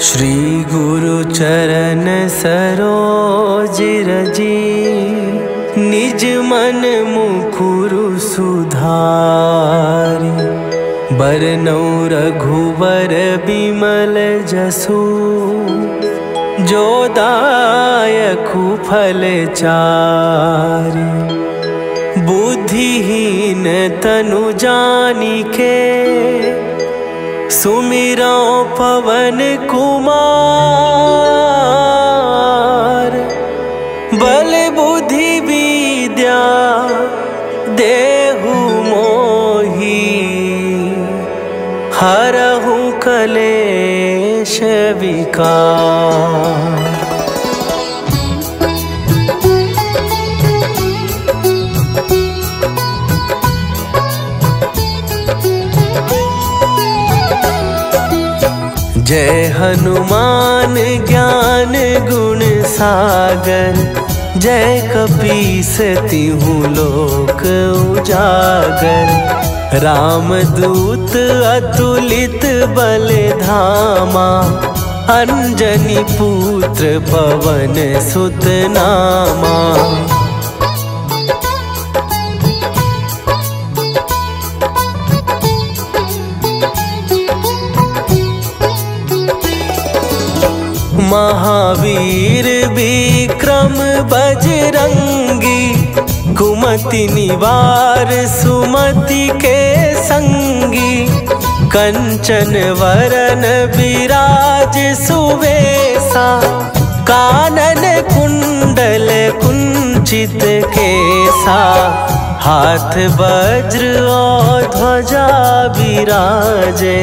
श्री गुरु चरण सरोज रजी, निज मन मुकुरु सुधारि। बरनउँ रघुबर बिमल जसु, जो दायकु फल चारि। बुद्धिहीन तनु जानिके, सुमिरौ पवन कुमार। बल बुद्धि विद्या देहु मोहि, हरहु कलेश विकार। जय हनुमान ज्ञान गुण सागर, जय कपीस तिहु लोक उजागर। रामदूत अतुलित बल धामा, अंजनी पुत्र पवन सुत नामा। महावीर विक्रम बजरंगी, कुमति निवार सुमति के संगी। कंचन वरन विराज सुवेशा, कानन कुंडल कुंचित केसा। हाथ वज्र और ध्वजा विराजे,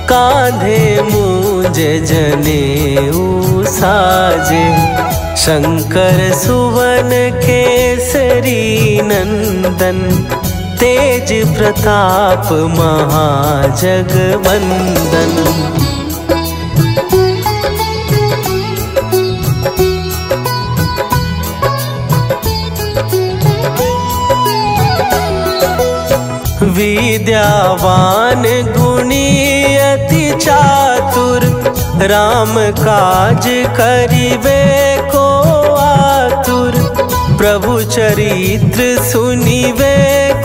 कांधे मूंज जनेऊ साजे। शंकर सुवन केसरी नंदन, तेज प्रताप महाजगवंदन। विद्यावान गुणी अति चातुर, राम काज करिबे को आतुर। प्रभु चरित्र सुनिबे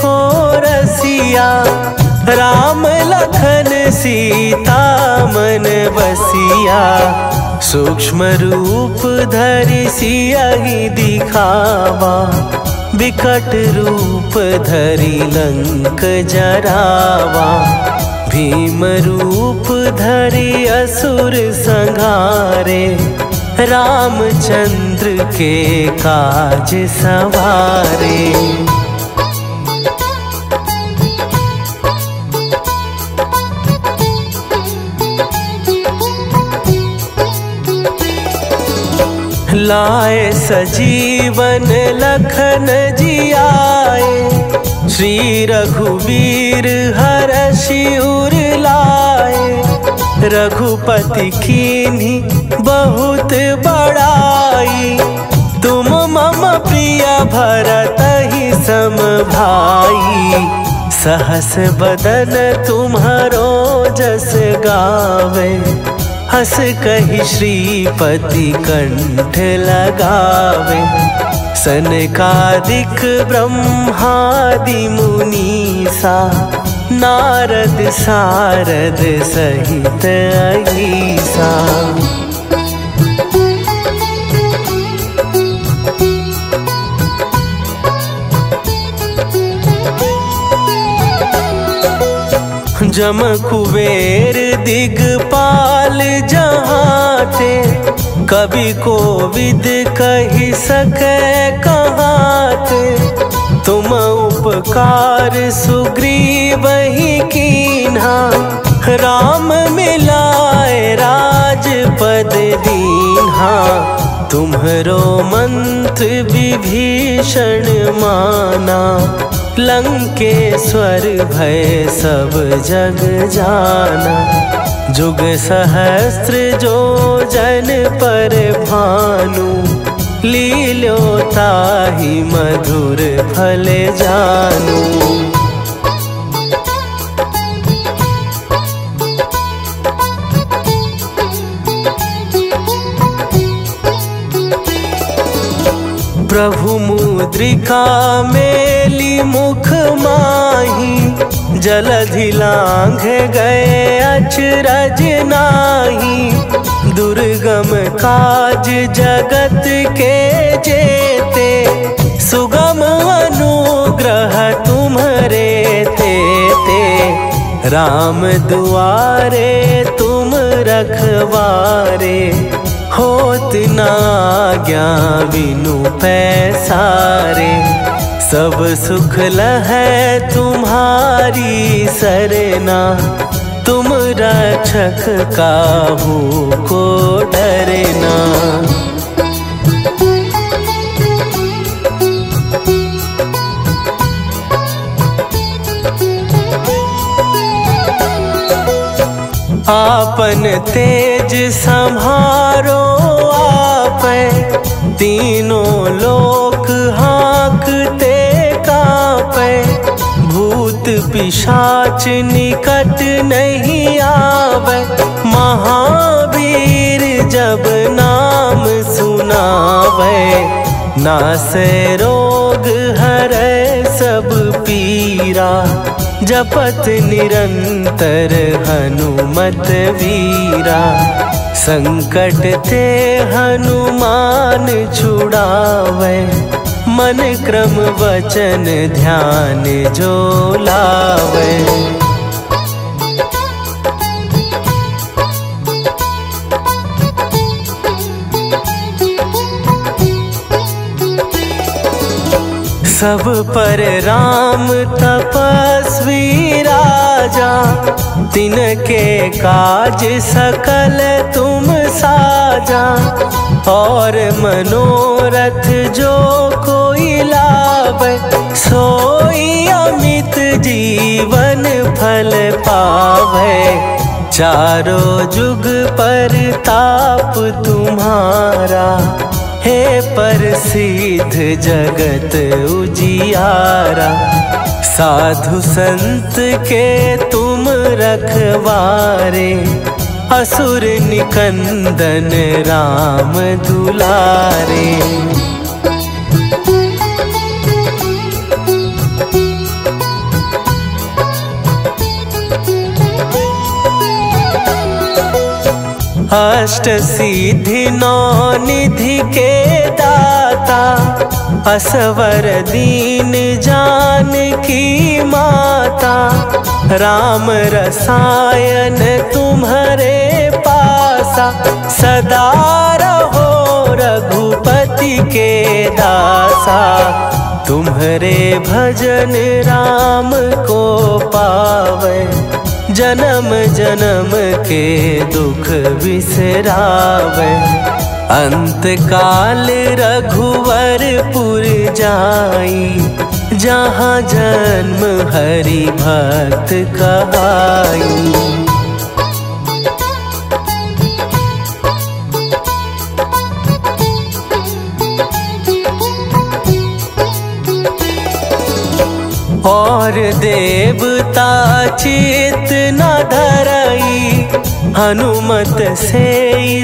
को रसिया, राम लखन सीता मन बसिया। सूक्ष्म रूप धरि सियहि दिखावा, विकट रूप धरि लंक जरावा। भीम रूप धरि असुर संहारे, रामचंद्र के काज सवारे। लाए सजीवन लखन जियाए, श्री रघुवीर हरषि उर लाए। रघुपति कीन्ही बहुत बड़ाई, तुम मम प्रिय भरतहि सम भाई। सहस बदन तुम्हरो जस गावे, हस कहि श्रीपति कंठ लगावे। सनकादिक ब्रह्मादि मुनीसा, नारद सारद सहित अहीसा। जम कुबेर दिगपाल जहाते, कवि कोविद कहि सकै कहाते। तुम उपकार सुग्रीवहि कीन्हा, राम मिलाए राजपद दीन्हा। तुम्हरो मंत्र विभीषण माना, लंकेश्वर भय सब जग जाना। जुग सहस्त्र जो जन पर भानु, लील्यो ताहि मधुर फल जानू। प्रभु मुद्रिका मेली मुख माही, जलधि लांघ गए अचरज नाही। दुर्गम काज जगत के जेते, सुगम अनुग्रह तुम्हरे तेते। राम दुआरे तुम रखवारे, होत ना आज्ञा बिनु पैसारे। सब सुख लहै तुम्हारी सरना, तुम रक्षक काहू को डरना। आपन तेज संहारो आपै, तीनों लोक हाँकते कांपै। भूत पिशाच निकट नहीं आवे, महावीर जब नाम सुनावे। नासै रोग हरै सब पीरा, जपत निरंतर हनुमत वीरा। संकट ते हनुमान छुड़ावे, मन क्रम वचन ध्यान जो लावे। सब पर राम तपस्वी राजा, तिनके काज सकल तुम साजा। और मनोरथ जो कोई लावे, सोई अमित जीवन फल पावे। चारों जुग पर ताप तुम्हारा, हे प्रसिद्ध जगत उजियारा। साधु संत के तुम रखवारे, असुर निकंदन राम दुलारे। अष्ट सिद्धि नौ निधि के दाता, असवर दीन जानकी माता। राम रसायन तुम्हारे पासा, सदा रहो रघुपति के दासा। तुम्हारे भजन राम को पावे, जन्म जन्म के दुख बिसरावे। अंत काल रघुवरपुर जाई, जहाँ जन्म हरि भक्त कहाई। और देवता चित न धरई, हनुमत से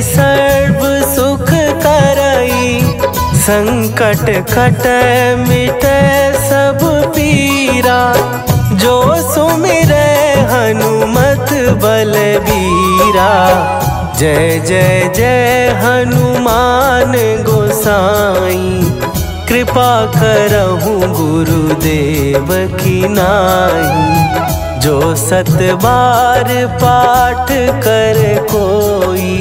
सर्व सुख करई। संकट कटै मिटै सब पीरा, जो सुमिरै हनुमत बलबीरा। जय जय जय हनुमान गोसाई, कृपा करहु गुरुदेव की नाई। जो सत बार पाठ कर कोई,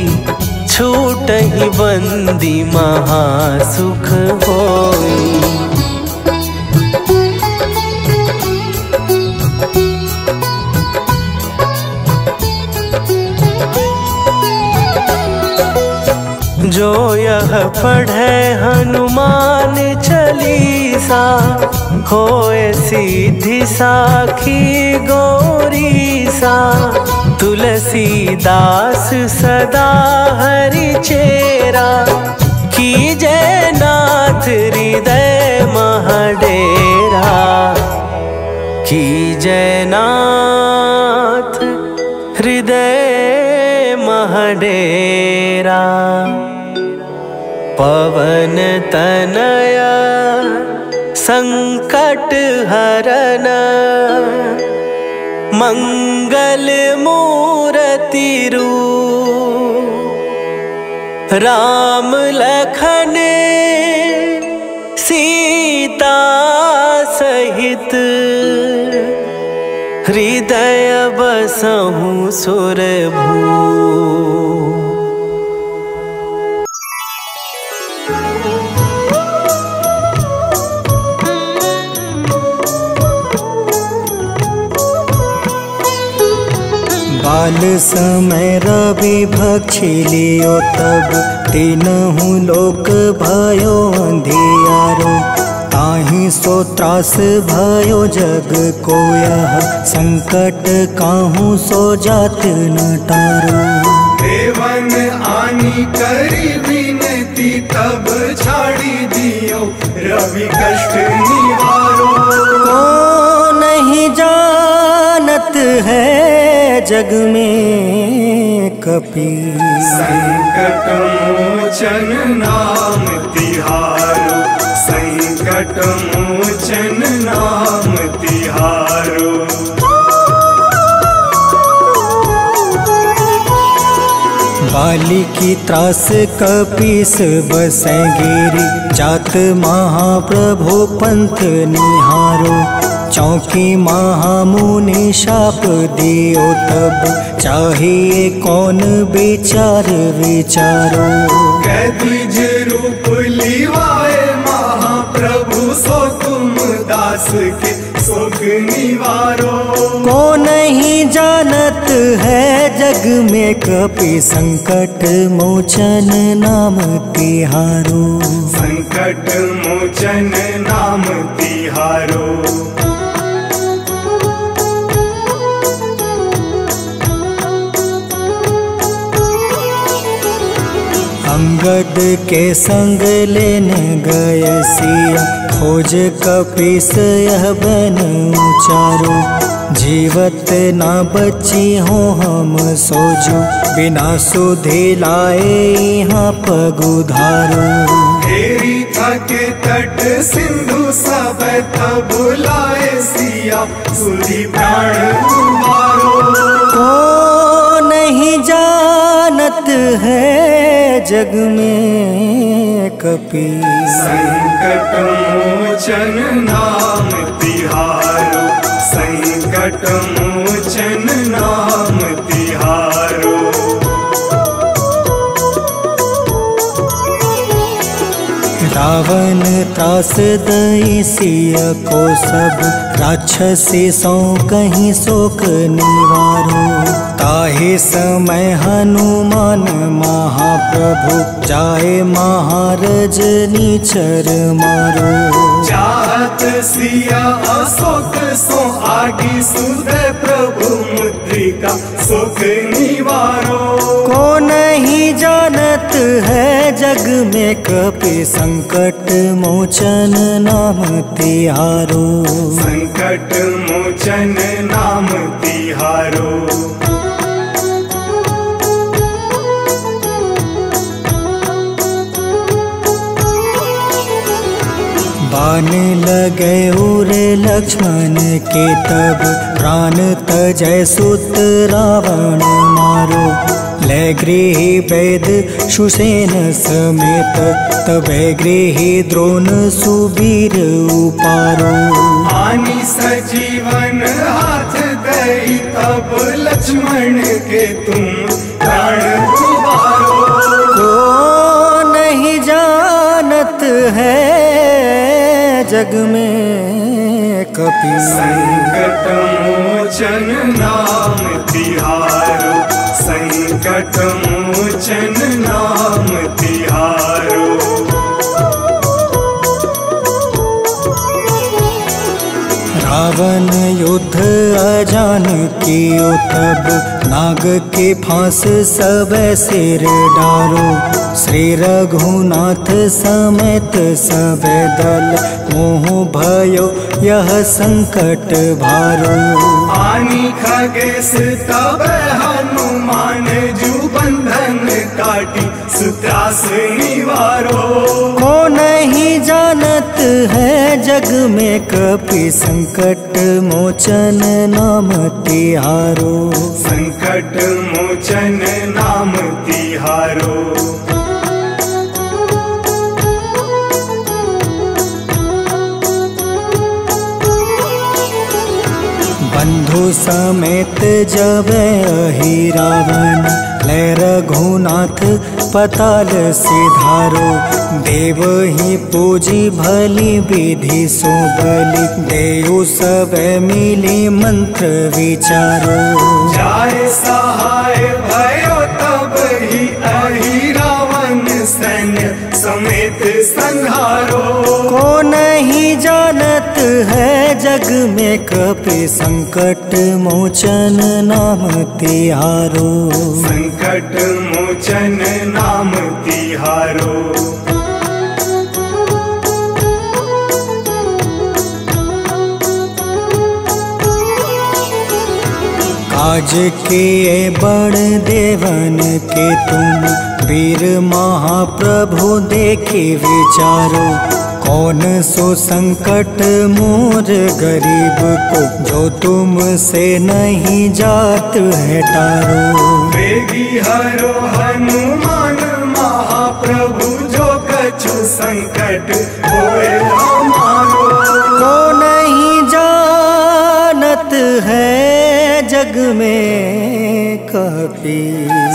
छूटहि बंदी महासुख होई। जो यह पढ़े हनुमान चालीसा, होए सीधी साखी गौरीसा। तुलसीदास सदा हरि चेरा, कीजय नाथ हृदय महडेरा। कीजय नाथ हृदय महडेरा। पवन तनया संकट हरन मंगल मूर्ति रूप राम लखन सीता सहित हृदय बसहु सुरभू। बाल समय रवि भक्षी लियो तब तीनहु लोक भयो अंधियारो। ताहि सो त्रास भयो जग को यह संकट काहू सो जात न टारो। देवन आनी करी विनती तब छाड़ी दियो रवि कष्ट निवारो। को नहीं जानत है जग में कपि संकट मोचन नाम तिहारो। संकट मोचन नाम तिहारो। बाली की त्रास कपीस बसै गिरी जात महाप्रभु पंथ निहारो। चौकी महामुनि शाप दियो तब चाहिए कौन विचार विचारो। कैदिज रूप लिवाए महाप्रभु सो तुम दास के सुख निवारो। को नहीं जानत है जग में कपि संकट मोचन नाम तिहारो। संकट मोचन नाम तिहारो। अंगद के संग लेने गए सिया खोज कपीस यह बन उचारो। जीवत ना बची हो हम सोजो बिना सुधे लाए यहाँ पगुधारो। हेरी थके तट सिंधु सब तब बुलाए सिया सुधी प्राण तुम्हारो। को नहीं जानत है जग में कपि संकट मोचन नाम तिहारो। संकट मोचन नाम तिहारो। रावण त्रास दई सिया को सब राक्षसी सौ कहीं शोक निवारो। ताहे समय हनुमान महाप्रभु जाए महारज नीचर मारो। चाहत सिया अशोक सो आगी सुधे प्रभु मुद्रिका सुख निवारो। को नहीं जानत है जग में कपि संकट मोचन नाम तिहारो। संकट मोचन नाम तिहारो। बाण लगे उरे लक्ष्मण के तब प्राण तजय सुत रावण मारो। ले गृही वैद सुसेन समेत तबे गृही द्रोण सुबीर उपारो। आनी सजीवन हाथ दई तब लक्ष्मण के तुम प्राण उबारो। को नहीं जानत है जग में कपि संकट मोचन नाम तिहारो। संकट मोचन नाम तिहारो। रावण युद्ध अजान कियो तब नाग के फांस सब सिर डारो। श्री रघुनाथ समेत सब दल मोह भयो यह संकट भारो। आनी खगेश तब हनुमान जू बंधन काटी सुत्रास निवारो। को नहीं जानत है जग में कपि संकट मोचन नाम तिहारो। संकट मोचन नाम तिहारो। बंधु समेत जब अहि रावण ले रघुनाथ पताल सिधारो। देव ही पूजी भली विधि सो बलि देव सब मिली मंत्र विचारो। जाय सहाय भयो तब ही अहि रावण सैन्य समेत संहारो। को नहीं जानत है जग में कपि संकट मोचन नाम तिहारो। संकट मोचन नाम तिहारो। काज किए बड़ देवन के तुम वीर महाप्रभु देखी विचारो। कौन सो संकट मोर गरीब को जो तुमसे नहीं जात है टारो। वेगी हरो हनुमान महाप्रभु जो कछु संकट होए हमारो। को नहीं जानत है जग में कपि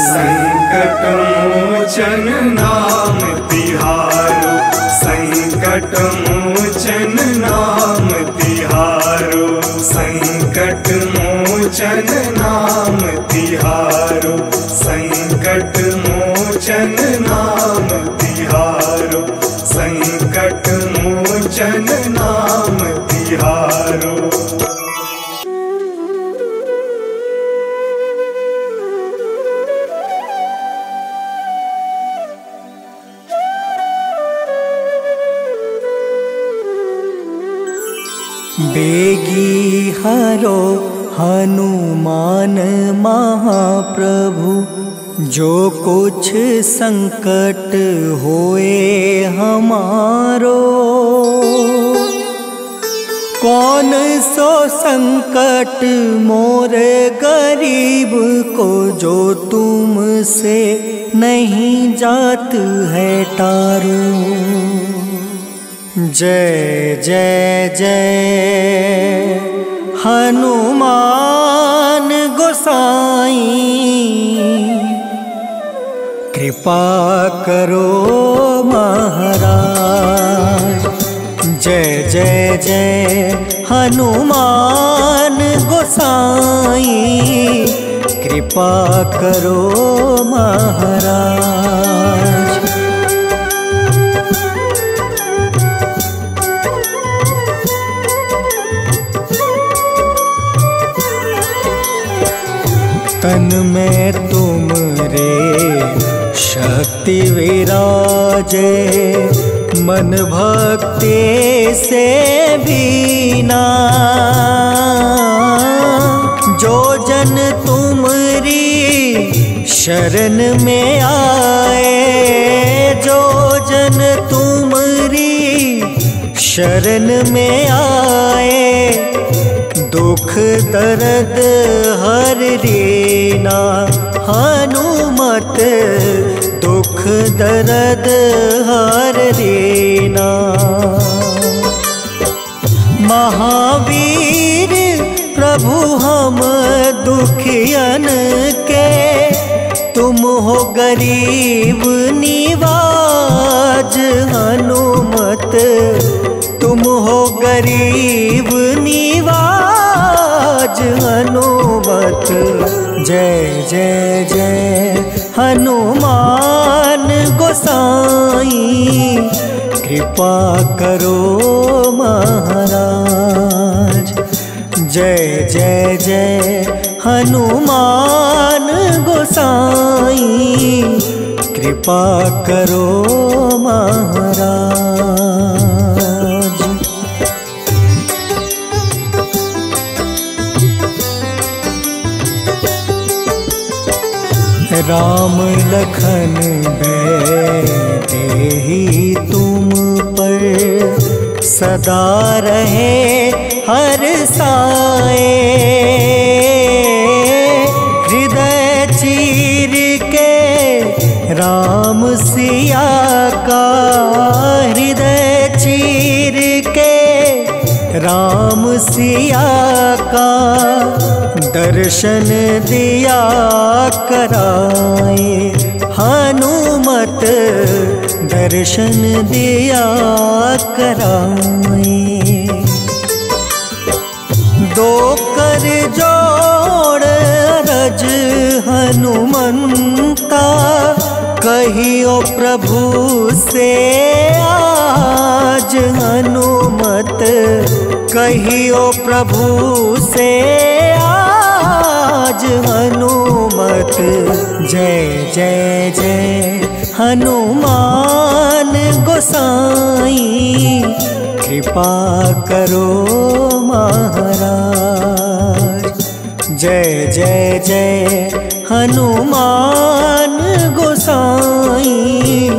संकट मोचन नाम तिहारो। संकट मोचन नाम तिहारो। संकट मोचन नाम तिहारो। संकट मोचन नाम तिहारो। संकट मोचन नाम तिहारो। बेगी हरो हनुमान महाप्रभु जो कुछ संकट होए हमारो। कौन सो संकट मोर गरीब को जो तुमसे नहीं जात है टारो। जय जय जय हनुमान गोसाई कृपा करो महाराज। जय जय जय हनुमान गोसाई कृपा करो महाराज। तन में तुमरे शक्ति विराजे मन भक्ति से बीना। जो जन तुमरी शरण में आए जो जन तुमरी शरण में आए दुख दर्द हर लेना हनुमत दुख दर्द हर लेना। महावीर प्रभु हम दुखियन के तुम हो गरीब निवाज हनुमत तुम हो गरीब निवाज हनुमत। जय जय जय हनुमान गोसाई कृपा करो महाराज। जय जय जय हनुमान गोसाई कृपा करो महाराज। राम लखन देहि तुम पर सदा रहे हर साए। हृदय चीर के राम सिया का, हृदय चीर के राम सिया का दर्शन दिया कराए। हनुमत दर्शन दिया कराए। दो कर जोड़ रज हनुमंता, कहियो प्रभु से आज। हनुमत कहियो प्रभु से आज। हनुमत जय जय जय हनुमान गोसाई, कृपा करो महाराज। जय जय जय हनुमान गोसाई,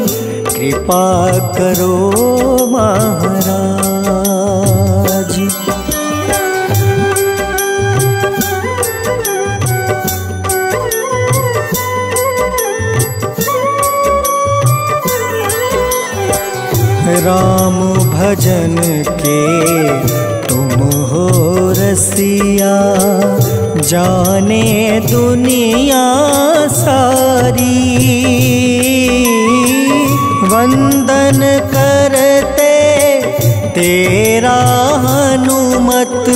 कृपा करो महाराज। राम भजन के तुम हो रसिया, जाने दुनिया सारी। वंदन करते तेरा हनुमत,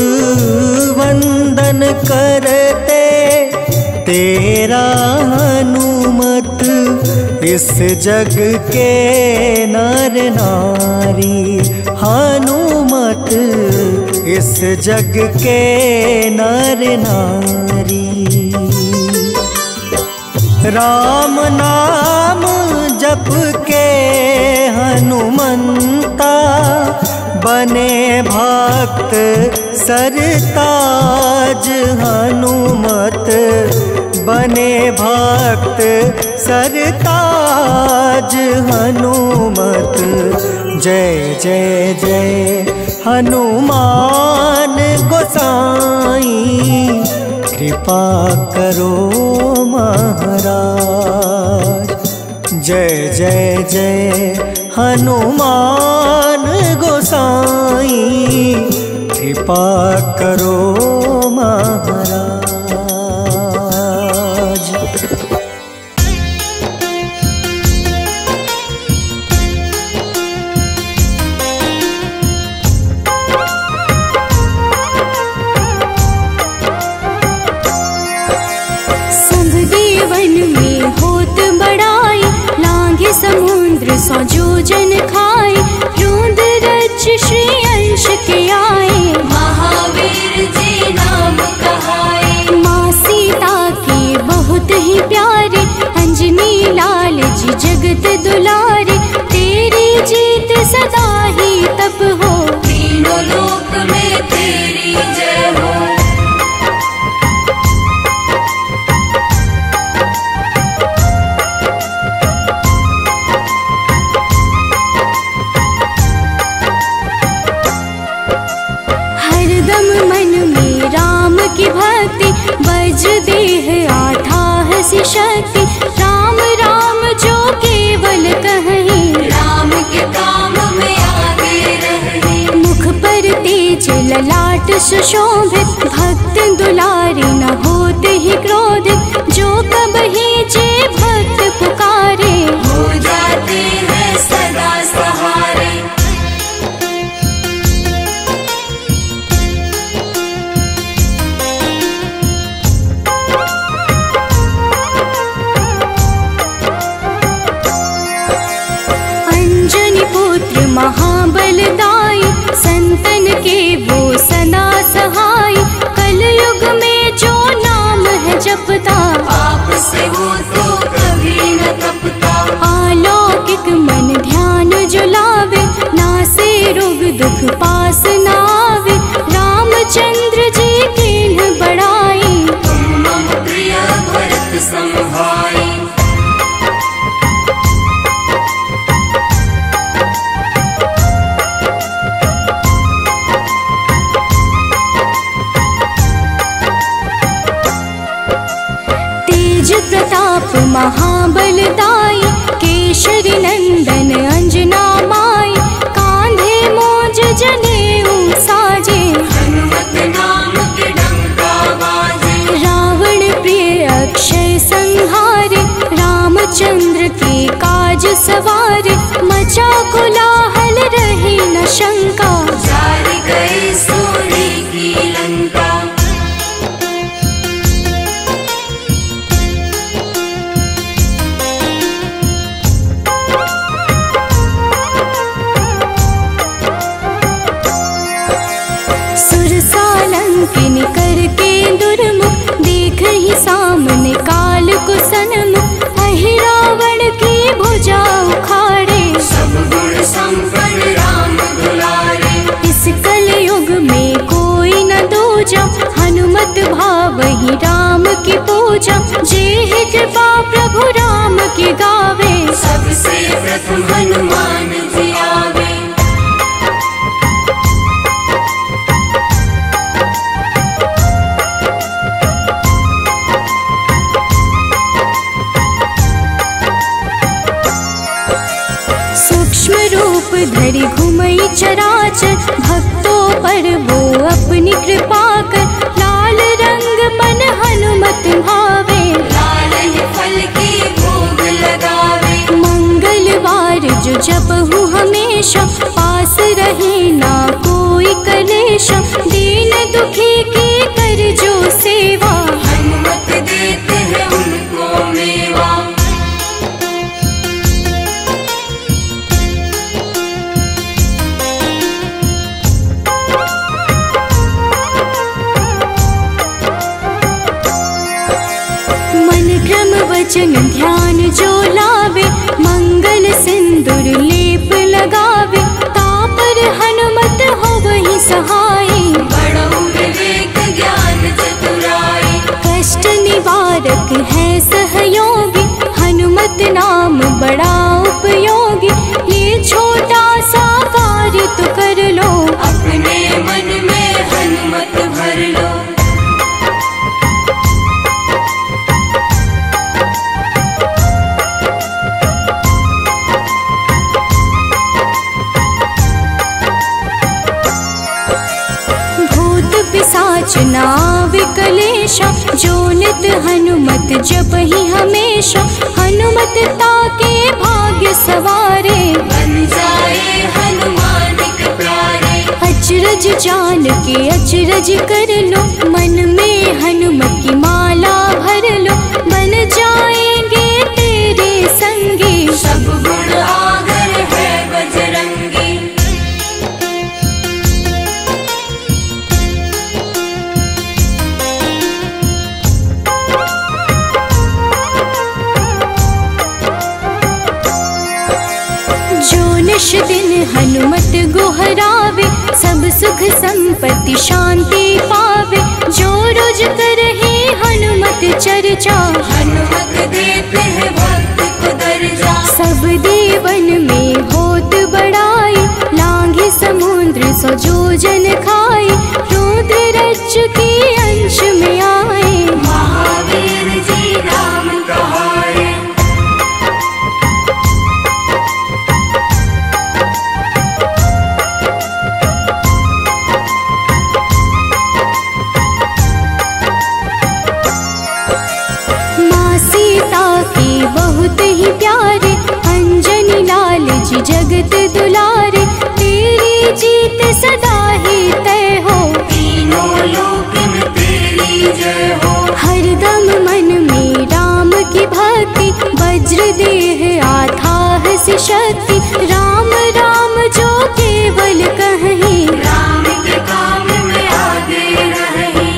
वंदन करते तेरा हनुमत। इस जग के नर नारी, हनुमत इस जग के नर नारी। राम नाम जप के हनुमंता, बने भक्त सरताज। हनुमत बने भक्त सरताज। हनुमत जय जय जय हनुमान गोसाई, कृपा करो महाराज। जय जय जय हनुमान गोसाई, कृपा करो महाराज। समुद्र सौ जोजन खाए, रोंद रज श्री अंश के आए। महावीर जी नाम कहाए, माँ सीता के बहुत ही प्यारे। अंजनी लाल जी जगत दुलारे, तेरी जीत सदा ही तप हो। तीनों लोक में तेरी जय हो। की भक्ति बज देह आठाह सी शक्ति। राम राम जो केवल कहें, राम के काम में आगे रहे। मुख पर तेज ललाट सुशोभित, भक्त दुलारे न होते ही क्रोधित। जो कब ही जे भक्त पुकारे, हो जाते हैं सदा सहारे। महाबलदाई, संतन के वो सदा सहाय। कलयुग में जो नाम है जपता, आप से वो चाप महाबलदाई, केशरी नंदन अंजना माई, कांधे मोज जनेऊ साजे, हनुमत नाम के डंका बाजे। रावण प्रिय अक्षय संहारे, रामचंद्र के काज सवारे, मचा कोलाहल रही न शंका, जार गए सूर्य की लंका। सुरसालंकिन करके दुर्मुख, देख ही सामने काल को सन्मुख, अहि रावण की भुजा उखाड़े, सब गुण संपन्न राम दुलारे। इस कलयुग में कोई न दूजा, हनुमत भावहि राम की पूजा, जेहि कृपा प्रभु राम की गावे, सबसे प्रथम हनुमान जी आवे। सूक्ष्म रूप धरि घुमई चराचर, भक्तों पर वो अपनी कृपा कर, लाल रंग मन हनुमत भावे, लाल ही फल की भोग लगावे। मंगलवार जो जपहु हमेशा, पास रहे ना कोई कलेश, दीन दुखी की कर जो सेवा, हनुमत देते हैं उनको मेवा। मन क्रम वचन ध्यान जो लावे, मंगल सिंदूर लेप लगावे, तापर हनुमत हो वही सहाय, बड़ो विवेक ज्ञान चतुराई। कष्ट निवारक है सहयोगी, हनुमत नाम बड़ा उपयोगी, ये छोटा सा कार्य तो कर लो, अपने मन में हनुमत भर लो। भूत पिशाच नावे कलेशा, जो नित हनुमत जपहि हमेशा, हनुमत ताके भाग्य सवारे, बन जाए हनुमान के प्यारे। अचरज जान के अचरज कर लो, मन में हनुमत की माला भर लो, बन जाएंगे तेरे संगी, सब गुण आगर है बजरंगी। जो निश दिन हनुमत गोहरावे, सब सुख संपत्ति शांति पावे, जो रोज करहे हनुमत चर्चा, हनुमत देते हैं भक्त को दर्जा। सब देवन में होत बड़ाई, लांघे समुद्र सो जोजन खाए, रुद्र रज के अंश में आए, महावीर जी नाम कहाए। माँ सीता के बहुत ही प्यारे, अंजनी लाल जी जगत दुलारे, तेरी जीत सदा ही तय हो, तीनों लोक में तेरी जय हो। हरदम मन में राम की भक्ति, वज्र देह आथाह सी शक्ति, राम राम जो केवल कहीं, राम के काम में आगे रही।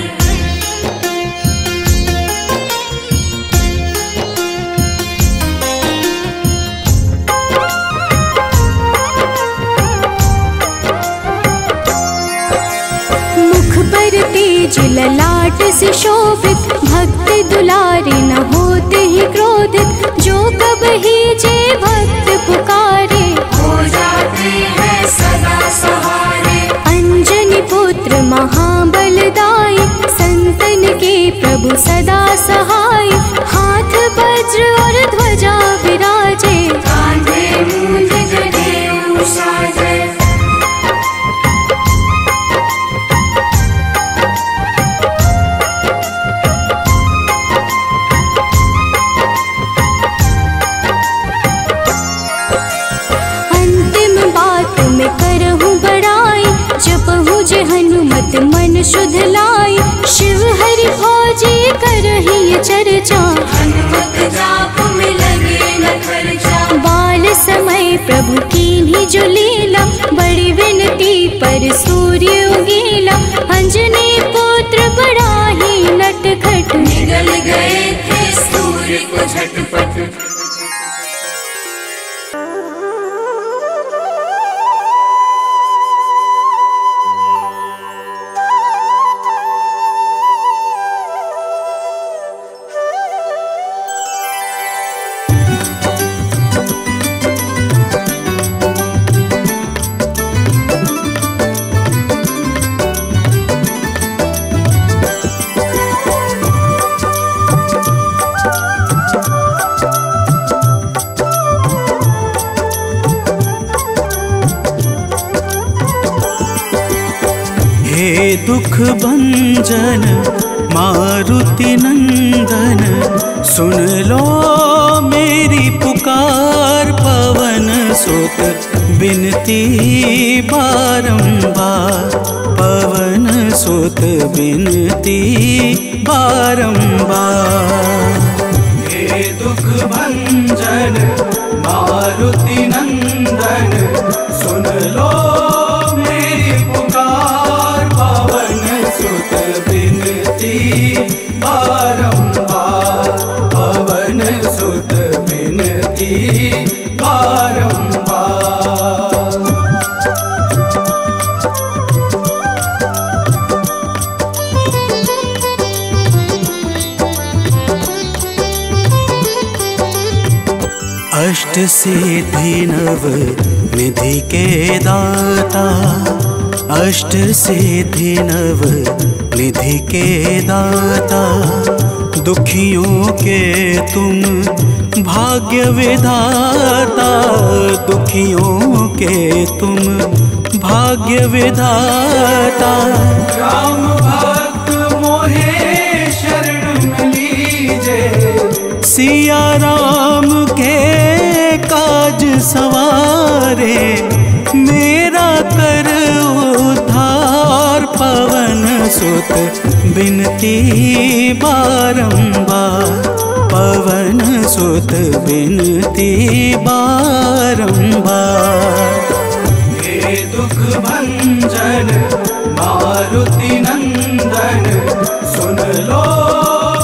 मुख पर तेज ललाट से शोभित, भक्त दुलारे न होते ही क्रोधित, जो कब ही जे भक्त पुकारे, हो जाते हैं सदा सहारे। अंजनी पुत्र महाबलदाई, संतन के प्रभु सदा सहाय, हाथ बज नित मन शुद्ध लाई। शिव हरि भोजी करहि चर्चा, हनुमत जाप में लगे न खर्चा। बाल समय प्रभु कीन्ही जो लीला, बड़ी विनती पर सूर्य उगेला। अंजनी पुत्र बड़ा ही नटखट, निगल गए थे सूर्य को झटपट। दुख भंजन मारुति नंदन, सुन लो मेरी पुकार। पवन सुत बिनती बारंबार, पवन सुत बिनती बारंबार। हे दुख भंजन मारुति नंदन, सुन लो मेरी पुकार। पवन सुत बिनती बारंबार, पवन सुत बिनती बारंबार। अष्ट सिद्धि नव निधि के दाता, अष्ट सिद्धि नव निधि के दाता। दुखियों के तुम भाग्य विधाता, दुखियों के तुम भाग्य विधाता। राम भक्त मोहे शरण लीजे, सिया राम के काज सवारे। मेरा कर उद्धार, पवन सुत बिनती बारंबार, पवन सुत बिनती बारंबार। हे दुख भंजन मारुति नंदन, सुन लो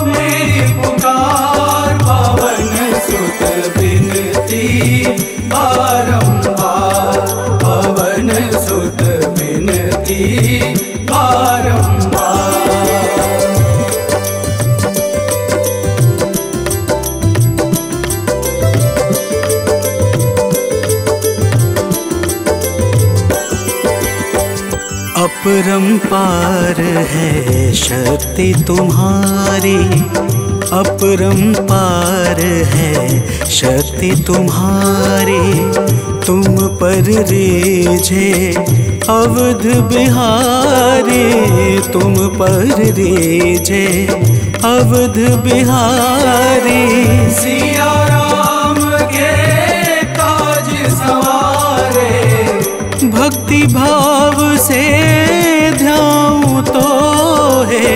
मेरी पुकार। पवन सुत बिनती बारंबार, पवन सुत बिनती बारंबार। अपरंपार है शक्ति तुम्हारी, अपरंपार है शक्ति तुम्हारी। तुम पर रीझे अवध बिहारी, तुम पर रीझे अवध बिहारी। सिया राम के काज सवारे, भक्ति भाव से ध्याऊं तो है,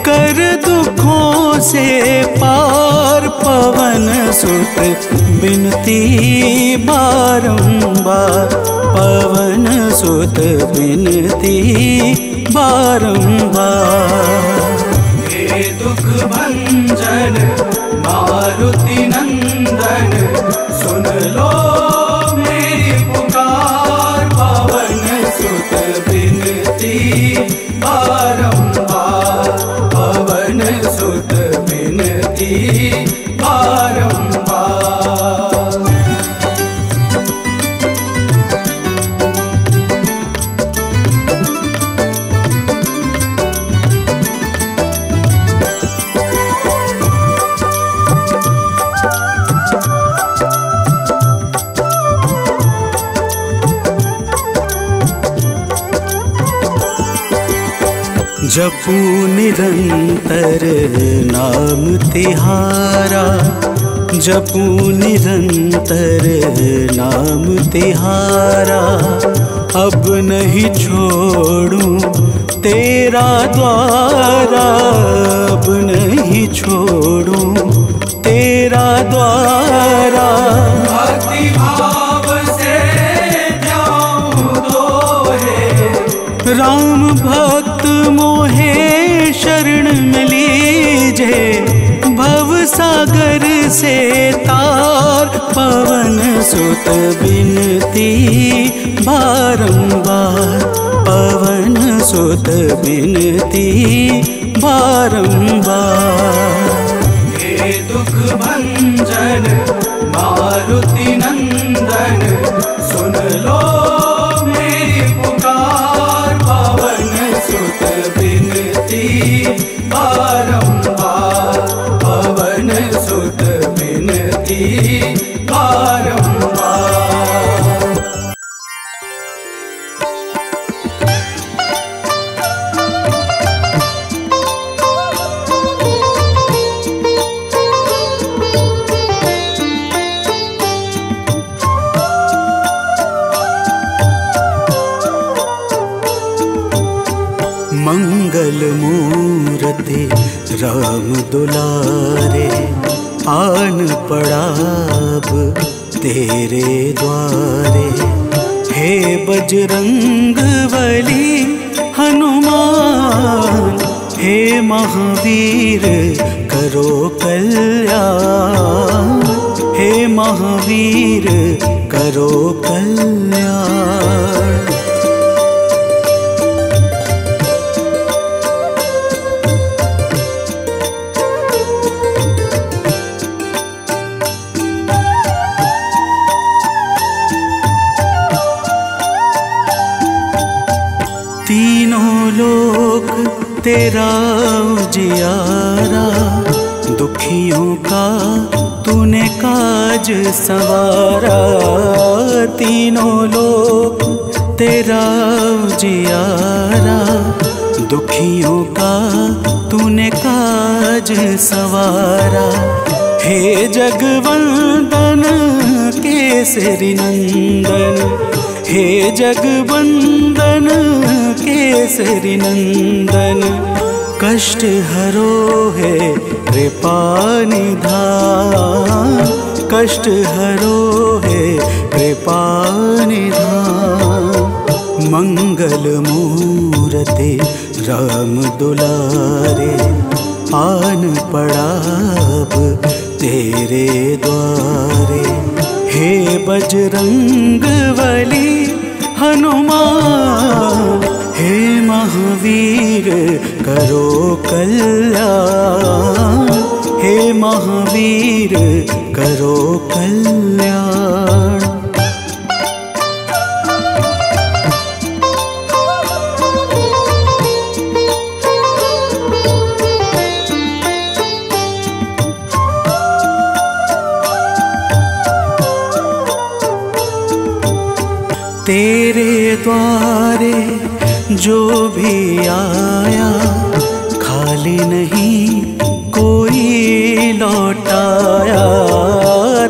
कर दुखों से पार। पवन सुत बिनती बारंबार, पवन सुत बिनती बारंबार। हे दुख भंजन मारुति नंदन, सुन लो मेरी पुकार। पवन सुत बिनती बारंबार, पवन सुत बिनती बारंबार। जपू निरंतर नाम तिहारा, जपू निरंतर नाम तिहारा। अब नहीं छोड़ूं तेरा द्वारा अब नहीं छोड़ूं, तेरा द्वारा भक्ति भाव से जाऊं दोहे, राम भक्त मोहे शरण में लीजे, भव सागर से तार पवन सुत बिनती बारंबार, पवन सुत बिनती बारंबार। हे दुख भंजन मारुति नंदन, सुन लो मेरी पुकार, पवन सुत बिनती बारंबार, पवन सुत बिनती बारंबार। मंगल मूर्ति राम दुलारे, आन पड़ा अब तेरे द्वारे। हे बजरंग बली हनुमान, हे महावीर करो कल्याण, हे महावीर करो कल्याण। तीनों लोक तेरा उजियारा, दुखियों का तूने काज संवारा। तीनों लोक तेरा उजियारा, दुखियों का तूने काज संवारा। हे जगवंदन केसरी नंदन, हे जगवंदन केसरी नंदन, कष्ट हरो है कृपा निधान, कष्ट हरो है कृपा निधान। मंगल मूर्ति राम दुलारे, आन पड़ा अब तेरे द्वारे। हे बजरंग बली हनुमान, हे महावीर करो कल्याण, हे महावीर करो कल्याण। तेरे द्वारे जो भी आया, खाली नहीं कोई लौटाया।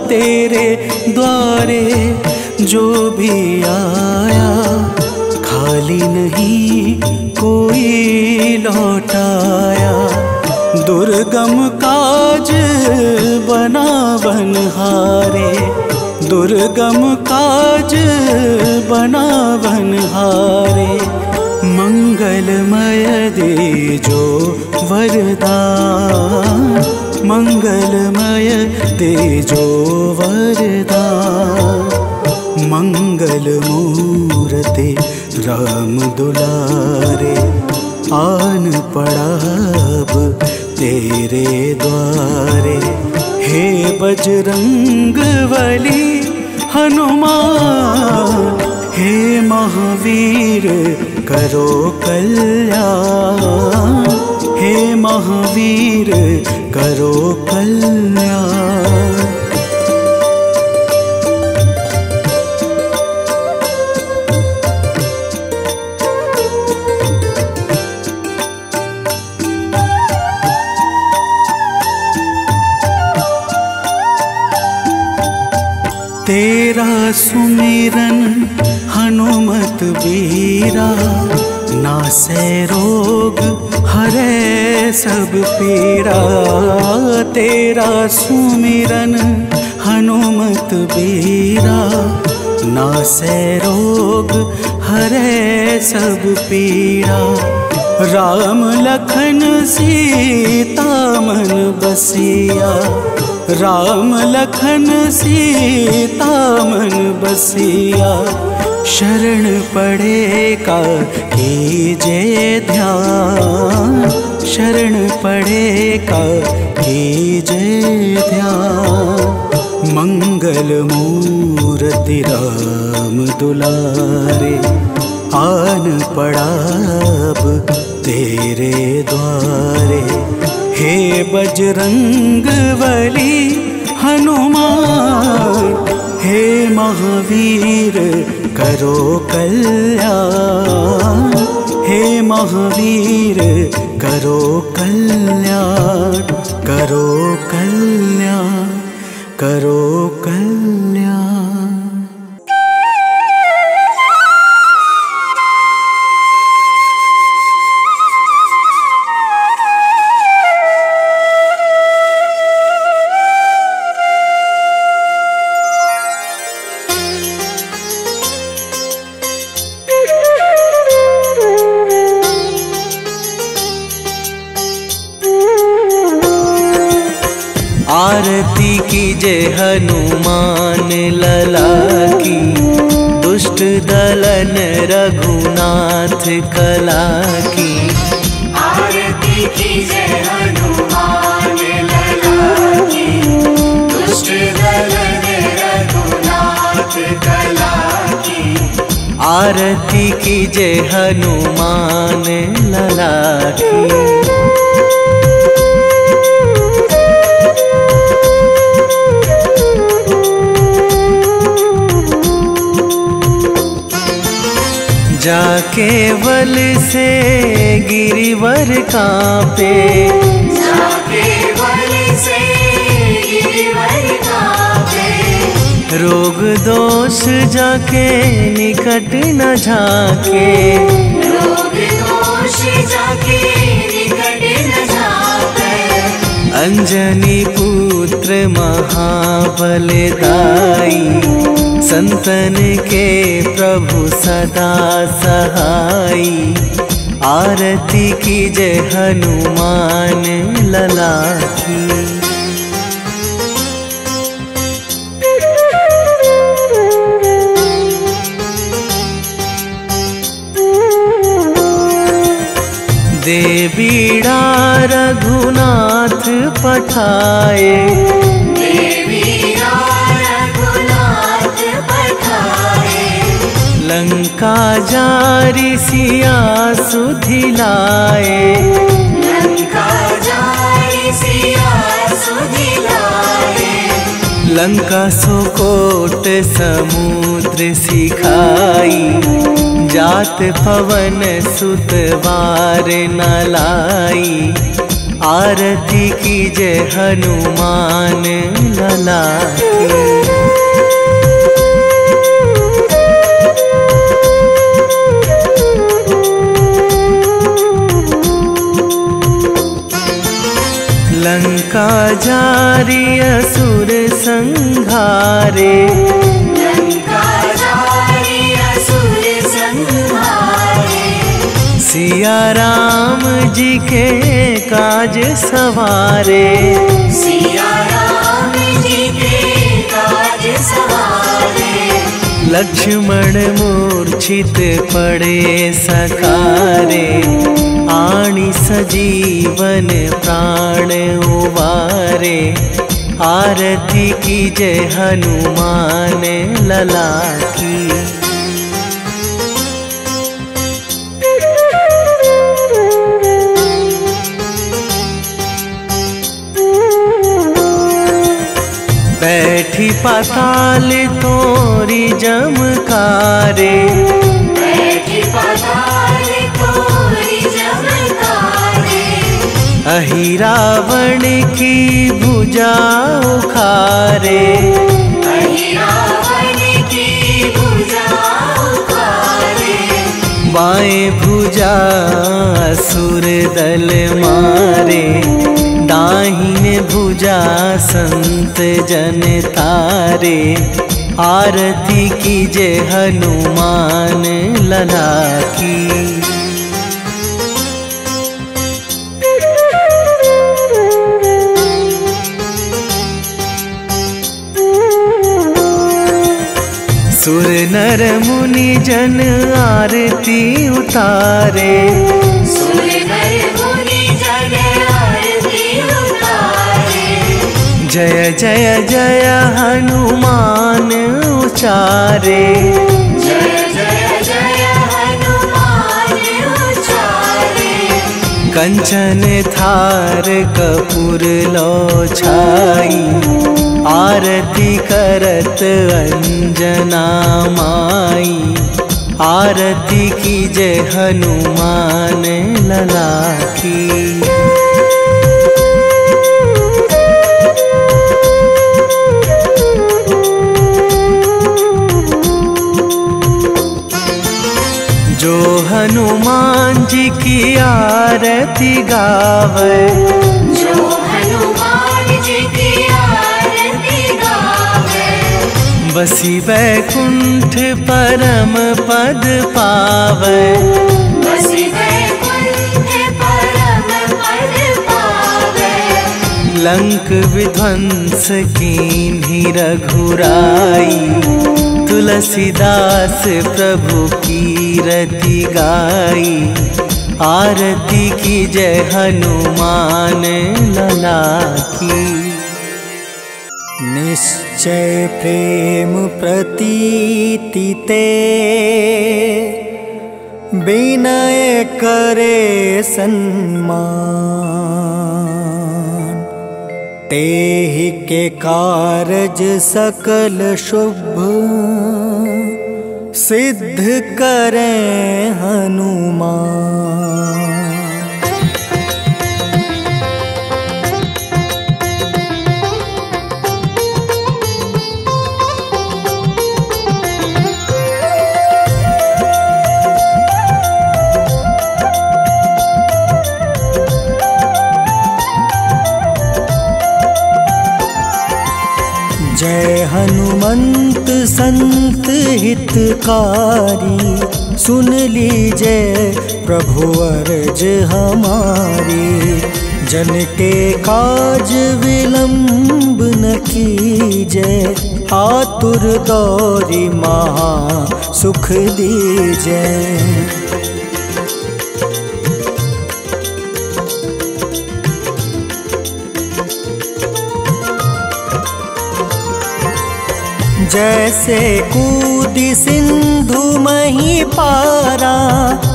तेरे द्वारे जो भी आया, खाली नहीं कोई लौटाया। दुर्गम काज बना बनहारे, दुर्गम काज बना बनहारे। मंगलमय दे जो वरदान, मंगलमय दे जो वरदान। मंगल मूर्ति राम दुलारे, आन पड़ा अब तेरे द्वारे। हे बजरंग बली हनुमान, हे महावीर करो कल्याण, हे महावीर करो कल्याण। तेरा सुमिरन हनुमत बीरा, नासे रोग हरे सब पीरा, तेरा सुमिरन हनुमत बीरा। नासे रोग हरे सब पीरा, राम लखन सीता मन बसिया। राम लखन सीता मन बसिया, शरण पड़े का कीजे ध्यान। शरण पड़े का कीजे ध्यान। मंगल मूर्ति राम दुलारे, आन पड़ा अब तेरे द्वारे। हे बजरंग बली हनुमान, हे महावीर करो कल्याण। हे महावीर करो कल्याण, करो कल्याण, करो कल्याण। आरती कीजे हनुमान लला की, दुष्ट दलन रघुनाथ कला की। आरती कीजे हनुमान लला की, दुष्ट दलन रघुनाथ कला की। आरती कीजे हनुमान लला की। जाके बल से गिरिवर कांपे, जाके बल से गिरिवर कांपे। रोग दोष जाके निकट न झाके, रोग दोष जाके निकट न झाके। अंजनी पुत्र महाबलदाई, संतन के प्रभु सदा सहाई। आरती कीजे हनुमान लला की। देवीड़ा रघुनाथ पठाए, लंका जारी सिया सुधिलाए। लंका जारी सिया सुधिलाए। लंका सुकोट समुद्र सिखाई, जात पवन सुत वार न लाई। आरती कीजे हनुमान लला की। लंका जारी असुर संहारे, लंका जारी असुर संहारे। सिया राम जी के काज सवारे, सिया राम जी के काज सवारे। लक्ष्मण मूर्छित पड़े सकारे, आणी सजीवन प्राण उबारे। आरती कीजे हनुमान लला की। बैठी पाताल तोरी जमकारे, बैठी पाताल तोरी जमकारे। अहि रावण की भुजा उखारे, अहि रावण की भुजा उखारे। बाएं भुजा असुर दल मारे, दाहिने भुजा संत जन तारे। आरती कीजे हनुमान लला की। सुर नर मुनि जन आरती उतारे, सुर नर मुनि जन आरती उतारे। जय जय जय हनुमान उचारे, जय जय जय हनुमान उचारे। कंचन थार कपूर लो छाई, आरती करत अंजना माई। आरती कीजे हनुमान लला की। जो हनुमान जी की आरती गावे, जो हनुमान जी की आरती गावे। बसी वैकुंठ परम पद पावे, बसी वैकुंठ परम पद पावे। लंक विध्वंस कीन्ही रघुराई, तुलसीदास प्रभु कीरति गाई। आरती कीजे हनुमान लला की। निश्चय प्रेम प्रतीति ते, विनय करे सन्मान। तेहि के कारज सकल शुभ, सिद्ध करें हनुमान। जय हनुमंत संत हितकारी, सुन लीजिए प्रभु अर्ज हमारी। जन के काज विलंब न कीजिए, आतुर दौरी महा सुख दीजिए। जैसे कूदी सिंधु मही पारा,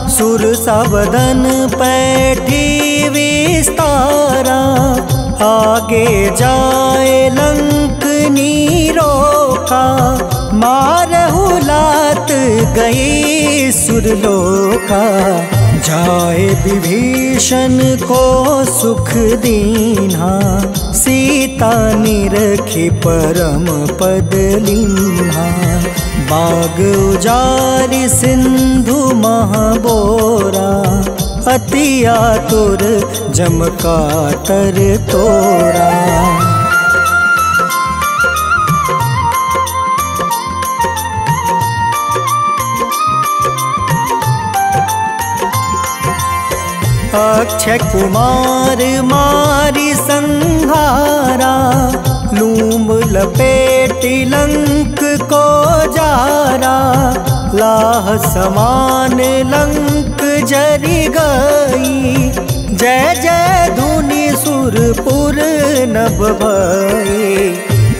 सुर सबदन पैठी विस्तारा। आगे जाए लंक नीरोका, मारहु लात गई सुरलोका। जाए विभीषण को सुख दीन्हा, सीता निरखी परम पद लीन्हा। बाग उजारि सिंधु महाबोरा, अति आतुर जम काटर तोरा। अक्षय कुमार मारी संहारा, लूम लपेटी लंक को जारा। लाह समान लंक जरी गई, जय जय धुनि सुरपुर नभ भई।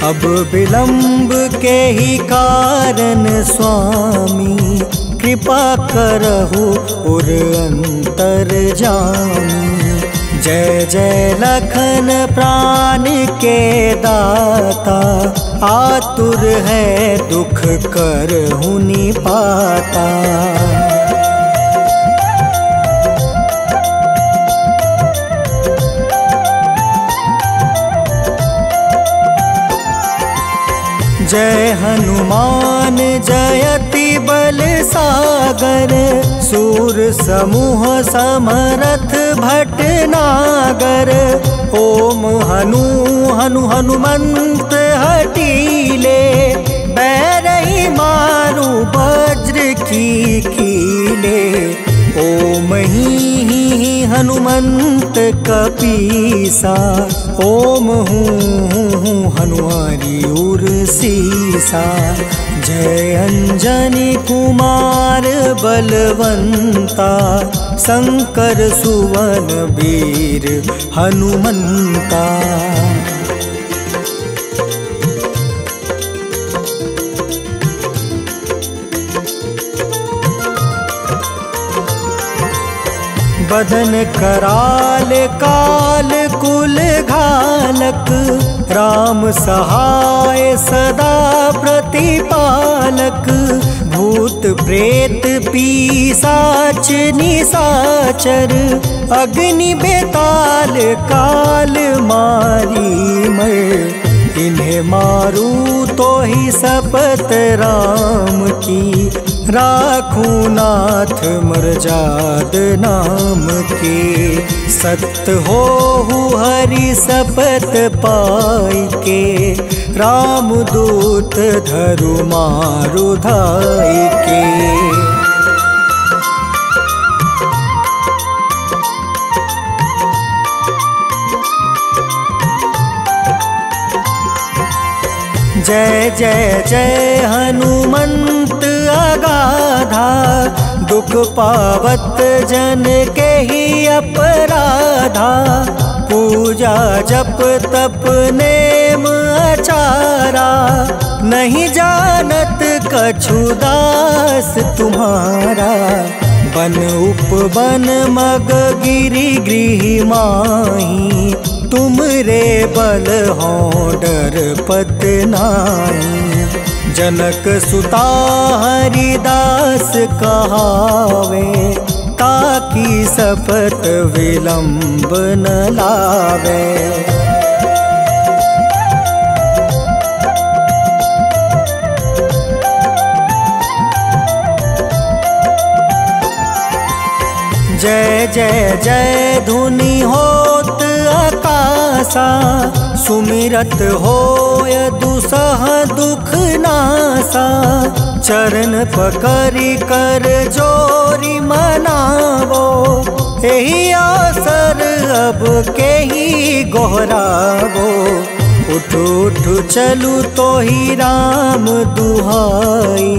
अब विलंब के ही कारण स्वामी, कृपा करहु उर अंतर जामी। जय जय लखन प्राण के दाता, आतुर है दुख करहु निपाता। जय हनुमान जयति बल सागर, सूर समूह समरथ भटनागर। ओम हनु हनु हनुमंत हटीले, बैरही मारू वज्र की कीले। ओम ही हनुमंत कपीसा, ओम हूँ हनुमारी उर सीसा। जय अंजनी कुमार बलवंता, शंकर सुवन वीर हनुमंता। बदन कराल काल कुल घालक, राम सहाय सदा प्रतिपालक। भूत प्रेत पिशाच निशाचर, अग्नि बेताल काल मारी मर। इन्हें मारू तो ही शपथ राम की, राखूं नाथ मर्जाद नाम के। सत्य हो हरि शपथ पाई के, राम दूत धरु मारु धाई के। जय जय जय हनुमंत अगाधा, दुख पावत जन के ही अपराधा। पूजा जप तप नेम आचारा, नहीं जानत कछु दास तुम्हारा। बन उपवन मग गिरि गृह माही, तुम रे बल हो डर पत नाई। जनक सुता हरिदास कहावे, ताकि शपथ विलंब न लावे। जय जय जय धुनि होत आकाशा, सुमिरत होय दुसह दुख नासा। चरण पकड़ि कर जोरी मनावो, एही अवसर अब के ही गोहरावो। उठ उठ चलू तो ही राम दुहाई,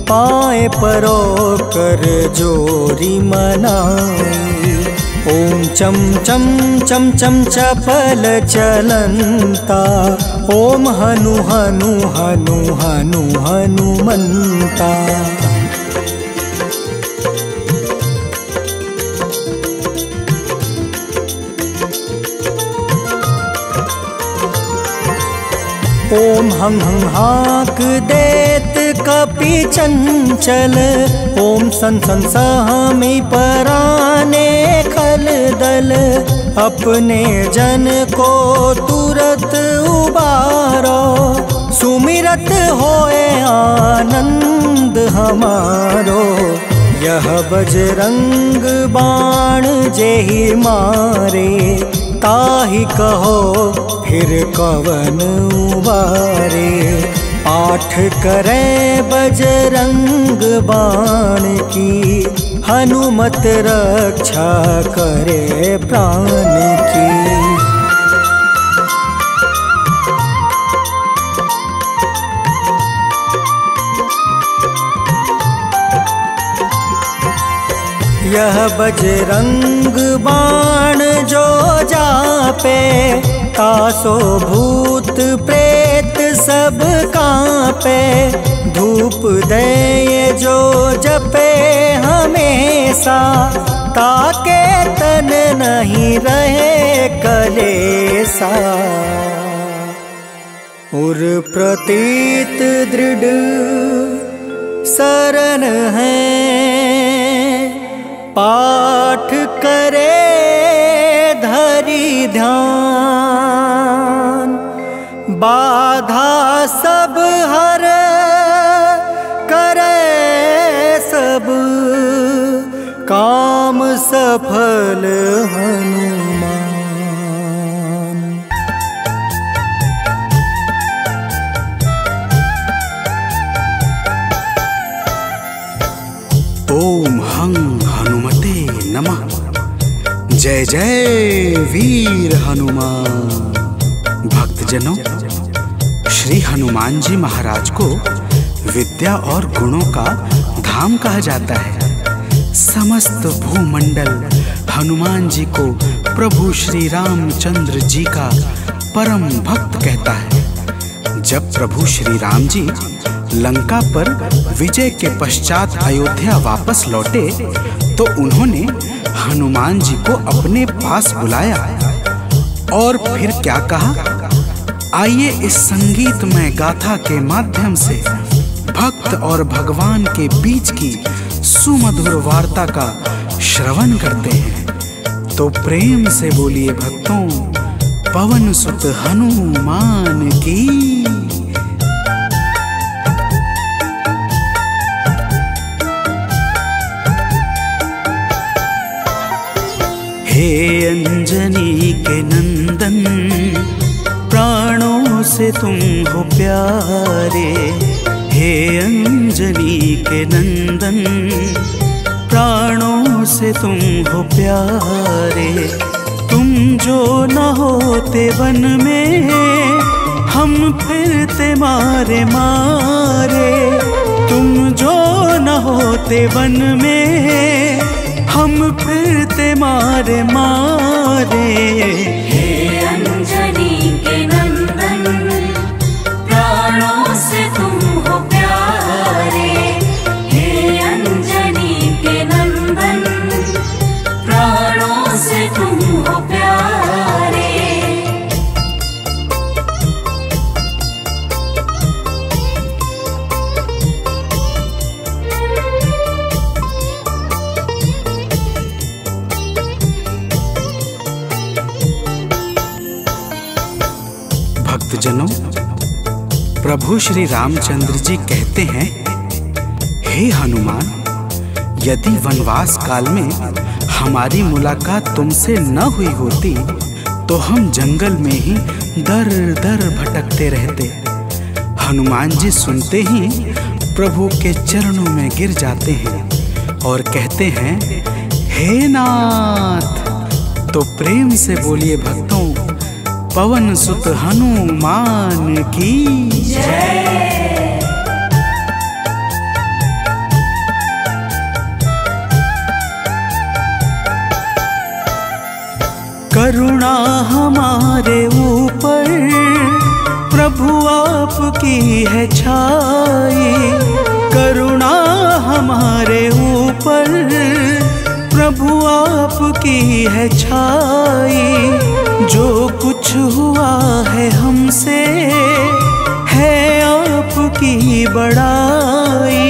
पाए परो कर जोरी मनाई। ओम चम चम चम चम चपल चलंता, ओम हनु हनु हनु हनु हनुमंता। ओम हं हं हाक देत कपि चंचल, ओम सन सन सहमी पराने खल दल। अपने जन को तुरत उबारो, सुमिरत होए आनंद हमारो। यह बजरंग बाण जेहि मारे, ताहि कहो फिर कवन उबारे। पाठ करें बजरंग बाण की, हनुमत रक्षा करे प्राण की। यह बजरंग बाण जो जापे, तासो भूत प्रेत सब कांपे। धूप दे जो जपे हमेशा, ताके तन नहीं रहे कलेसा। उर प्रतीत दृढ़ शरण है, पाठ करे धरि ध्यान। बाधा सब सफल हनुमान। ओम हं हनुमते नमः। जय जय वीर हनुमान। भक्तजनों, श्री हनुमान जी महाराज को विद्या और गुणों का धाम कहा जाता है। समस्त भूमंडल हनुमान जी को प्रभु श्री रामचंद्र जी का परम भक्त कहता है। जब प्रभु श्री राम जी लंका पर विजय के पश्चात अयोध्या वापस लौटे तो उन्होंने हनुमान जी को अपने पास बुलाया और फिर क्या कहा, आइए इस संगीतमय गाथा के माध्यम से भक्त और भगवान के बीच की सुमधुर वार्ता का श्रवण करते हैं। तो प्रेम से बोलिए भक्तों, पवन सुत हनुमान की। हे अंजनी के नंदन, प्राणों से तुम हो प्यारे। हे अंजनी के नंदन, प्राणों से तुम हो प्यारे। तुम जो न होते वन में, हम फिरते मारे मारे। तुम जो न होते वन में, हम फिरते मारे मारे। हे अंजनी के नंदन, प्राणों से तुम हो प्यारे। हे अंजनी के नंदन, प्राणों से तुम हो प्यारे। भक्तजनों, प्रभु श्री रामचंद्र जी कहते हैं, हे हनुमान, यदि वनवास काल में हमारी मुलाकात तुमसे न हुई होती तो हम जंगल में ही दर दर भटकते रहते। हनुमान जी सुनते ही प्रभु के चरणों में गिर जाते हैं और कहते हैं, हे नाथ। तो प्रेम से बोलिए भक्तों, पवन सुत हनुमान की जय। करुणा हमारे ऊपर प्रभु आपकी है छाई। करुणा हमारे ऊपर प्रभु आपकी है छाई। जो कुछ हुआ है हमसे है आपकी बड़ाई।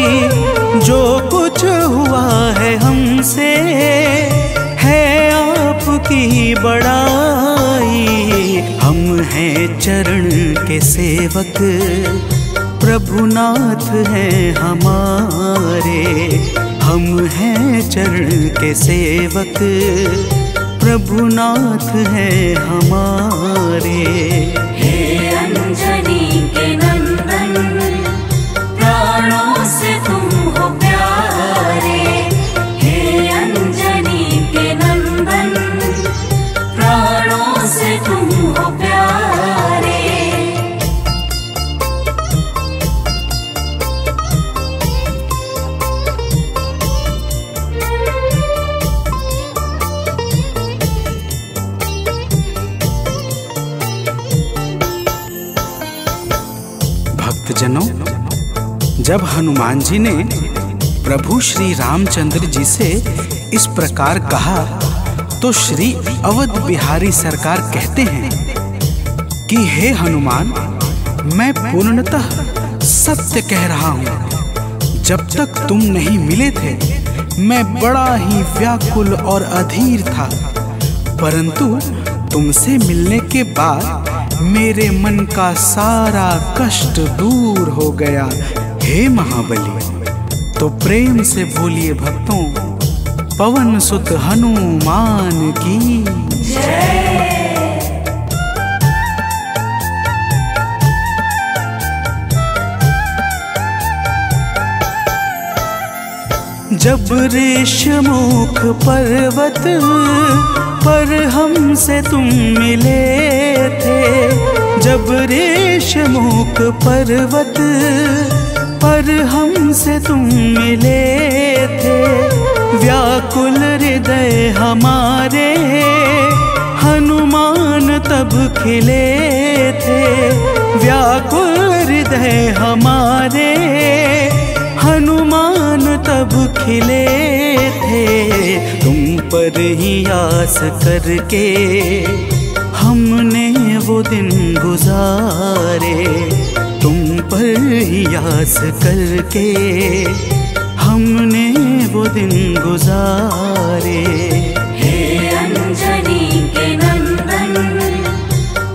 जो कुछ हुआ है हमसे है आपकी बड़ाई। हम हैं चरण के सेवक, प्रभुनाथ हैं हमारे। हम हैं चरण के सेवक, प्रभुनाथ हैं हमारे। हे अंजनी के नंदन, प्राणों से तुम हो प्यारे। हे अंजनी के नंदन, प्राणों से तुम हो प्यारे। भक्तजनों, जब हनुमान जी ने प्रभु श्री रामचंद्र जी से इस प्रकार कहा तो श्री अवध बिहारी सरकार कहते हैं कि हे हनुमान, मैं पूर्णतः सत्य कह रहा हूँ। जब तक तुम नहीं मिले थे मैं बड़ा ही व्याकुल और अधीर था, परंतु तुमसे मिलने के बाद मेरे मन का सारा कष्ट दूर हो गया। हे महाबली, तो प्रेम से बोलिए भक्तों, पवन सुत हनुमान की जब ऋषमुख पर्वत पर हमसे तुम मिले थे, जब ऋषमुख पर्वत पर हमसे तुम मिले थे, व्याकुल हृदय हमारे हनुमान तब खिले थे, व्याकुल हृदय हमारे हनुमान तब खिले थे। तुम पर ही आस करके हमने वो दिन गुजारे, तुम पर ही आस करके हमने वो दिन गुजारे। हे अंजनी के नंदन,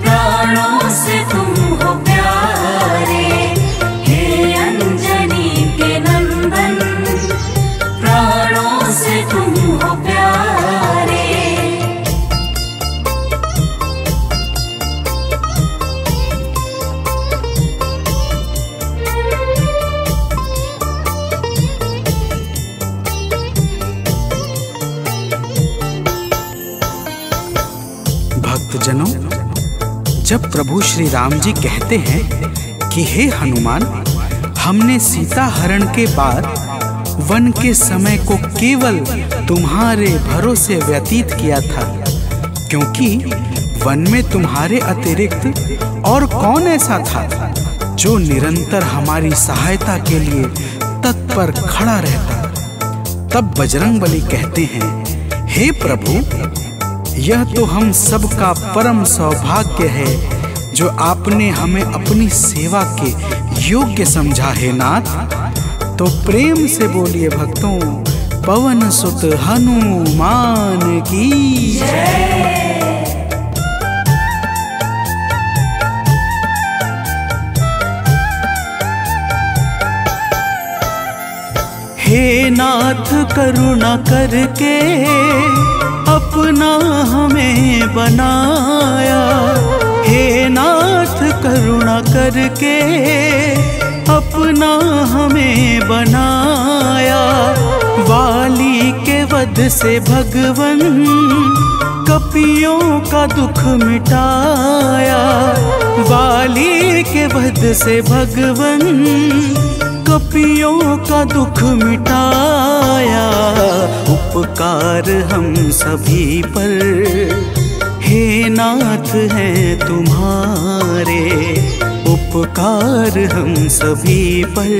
प्राणों से तुम हो प्यारे, हे अंजनी के नंदन, प्राणों से तुम हो प्यारे। भक्तजनों, जब प्रभु श्री राम जी कहते हैं कि हे हनुमान, हमने सीता हरण के बाद वन के समय को केवल तुम्हारे भरोसे व्यतीत किया था, क्योंकि वन में तुम्हारे अतिरिक्त और कौन ऐसा था जो निरंतर हमारी सहायता के लिए तत्पर खड़ा रहता। तब बजरंगबली कहते हैं, हे प्रभु, यह तो हम सबका परम सौभाग्य है जो आपने हमें अपनी सेवा के योग्य समझा है नाथ। तो प्रेम से बोलिए भक्तों, पवन सुत हनुमान की जय। हे नाथ करुणा करके अपना हमें बनाया, हे नाथ करुणा करके अपना हमें बनाया। वाली के वध से भगवन कपियों का दुख मिटाया, वाली के वध से भगवन कपियों का दुख मिटाया। उपकार हम सभी पर हे नाथ हैं तुम्हारे, उपकार हम सभी पर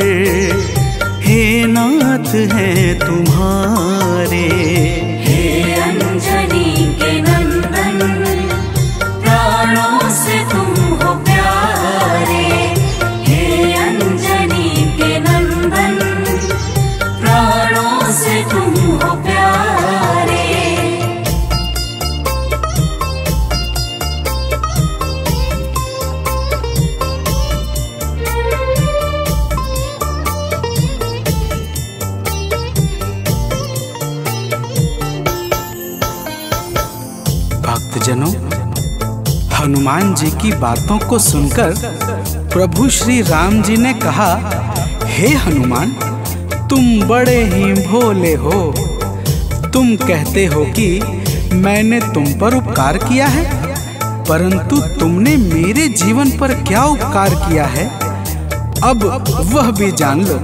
हे नाथ हैं तुम्हारे। हे अंजनी के नंदन, प्राणों से तुम हो प्यारे, हे अंजनी के नंदन, प्राणों से तुम हो प्यारे। भक्तजनों, हनुमान जी की बातों को सुनकर प्रभु श्री राम जी ने कहा, हे हनुमान, तुम बड़े ही भोले हो। तुम कहते हो कि मैंने तुम पर उपकार किया है, परंतु तुमने मेरे जीवन पर क्या उपकार किया है, अब वह भी जान लो।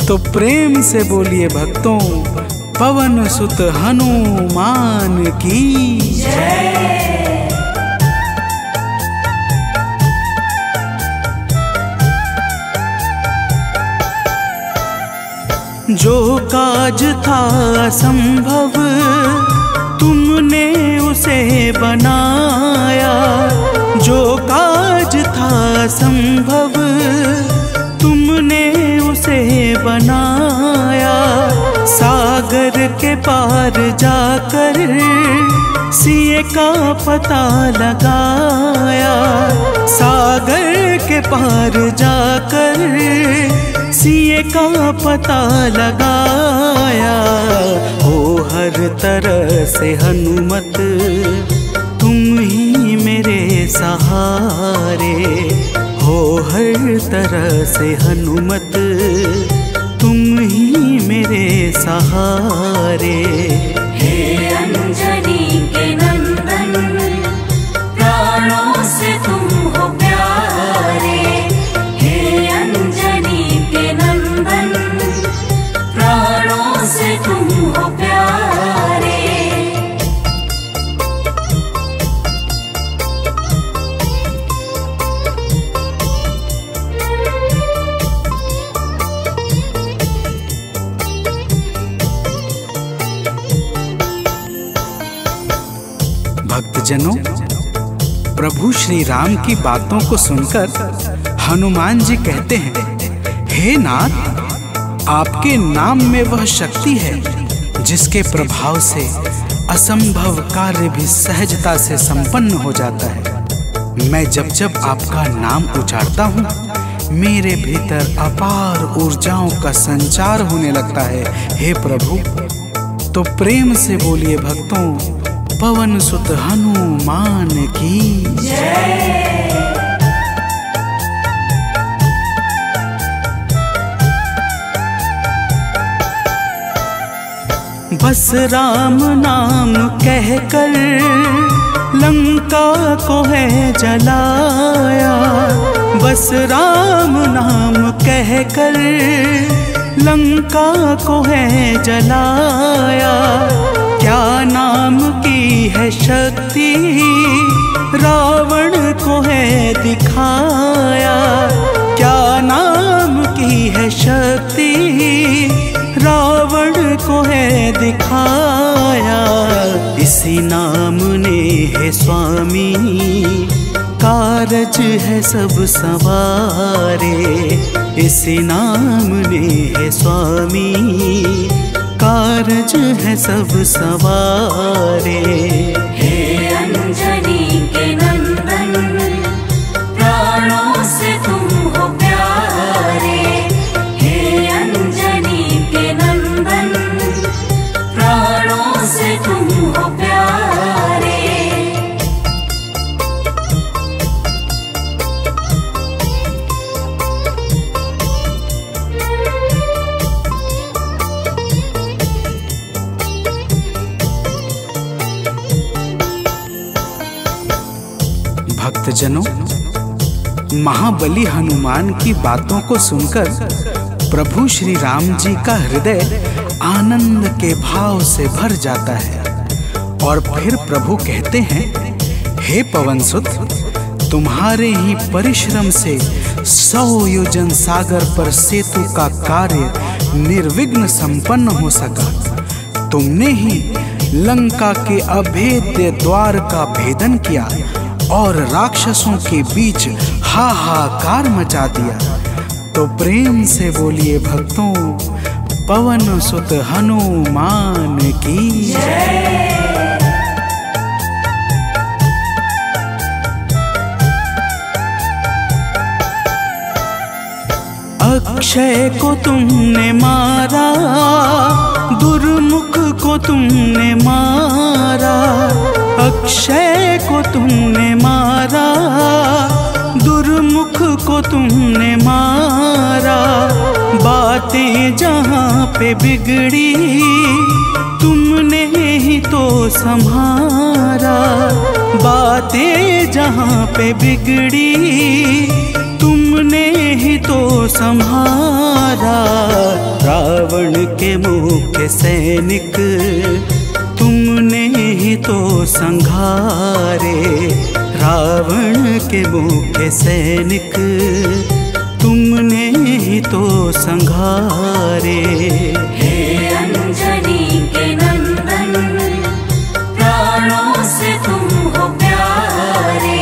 तो प्रेम से बोलिए भक्तों, पवन सुत हनुमान की जय। जो काज था असंभव तुमने उसे बनाया, जो काज था असंभव तुमने उसे बनाया। सागर के पार जाकर सिए का पता लगाया, सागर के पार जाकर सिए का पता लगाया। हो हर तरह से हनुमत तुम ही मेरे सहारे। हो हर तरह से हनुमत तुम ही मेरे सहारे। हे अंजनी के नंदन, प्राणों से तुम हो प्यारे। हे अंजनी के नंदन, प्राणों से तुम हो प्यारे। भक्तजनों, प्रभु श्री राम की बातों को सुनकर हनुमान जी कहते हैं, हे नाथ, आपके नाम में वह शक्ति है जिसके प्रभाव से असंभव कार्य भी सहजता से संपन्न हो जाता है। मैं जब जब आपका नाम उच्चारता हूँ, मेरे भीतर अपार ऊर्जाओं का संचार होने लगता है। हे प्रभु, तो प्रेम से बोलिए भक्तों, पवन सुत हनुमान की जय। बस राम नाम कहकर लंका को है जलाया। बस राम नाम कहकर लंका को है जलाया। क्या नाम की है शक्ति रावण को है दिखाया। क्या नाम की है शक्ति रावण को है दिखाया। इसी नाम ने है स्वामी कारज है सब सवारे। इसी नाम ने है स्वामी कारज है सब सवारे। हे अंजनी के नंदन, प्राणों से तुम हो प्यारे। हे अंजनी के नंदन, प्राणों से तुम हो प्यारे। भक्तजनों, महाबली हनुमान की बातों को सुनकर प्रभु श्री राम जी का हृदय आनंद के भाव से भर जाता है। और फिर प्रभु कहते हैं, हे पवनसुत, तुम्हारे ही परिश्रम से 100 योजन सागर पर सेतु का कार्य निर्विघ्न संपन्न हो सका। तुमने ही लंका के अभेद्य द्वार का भेदन किया और राक्षसों के बीच हाहाकार मचा दिया। तो प्रेम से बोलिए भक्तों, पवन सुत हनुमान की जय। अक्षय को तुमने मारा, दुर्मुख को तुमने मारा। अक्षय को तुमने मारा, दुर्मुख को तुमने मारा। बातें जहाँ पे बिगड़ी तुमने ही तो संभारा। बातें जहाँ पे बिगड़ी तुमने ही तो संहारा। रावण के मुख्य सैनिक तुमने ही तो संघारे। रावण के मुख्य सैनिक तुमने ही तो संघारे। हे अंजनी के नंदन, प्राणों से तुम हो प्यारे।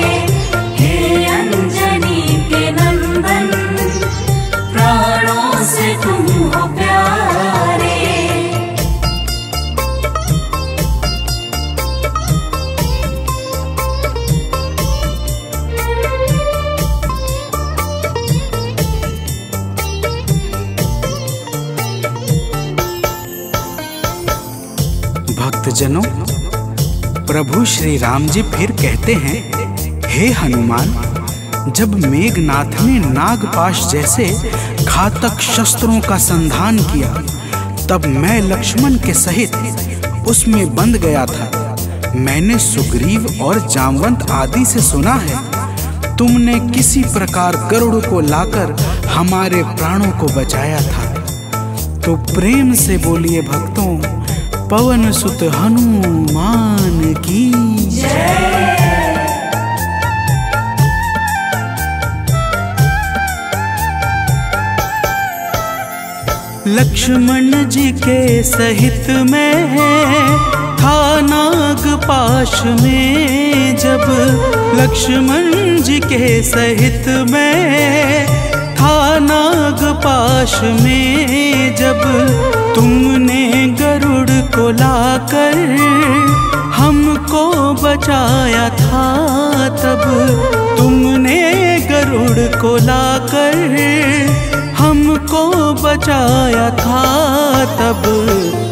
हे अंजनी के नंदन, प्राणों से तुम हो प्यारे। भक्तजनों, प्रभु श्री राम जी फिर कहते हैं, हे हनुमान, जब मेघनाथ ने नागपाश जैसे घातक शस्त्रों का संधान किया, तब मैं लक्ष्मण के सहित उसमें बंध गया था। मैंने सुग्रीव और जामवंत आदि से सुना है, तुमने किसी प्रकार गरुड़ को लाकर हमारे प्राणों को बचाया था। तो प्रेम से बोलिए भक्तों, पवन सुत हनुमान की जय। लक्ष्मण जी के सहित में था नागपाश में, जब लक्ष्मण जी के सहित में था नागपाश में, जब तुमने गरुड़ को लाकर हमको बचाया था, तब तुमने गरुड़ को लाकर हमको बचाया था, तब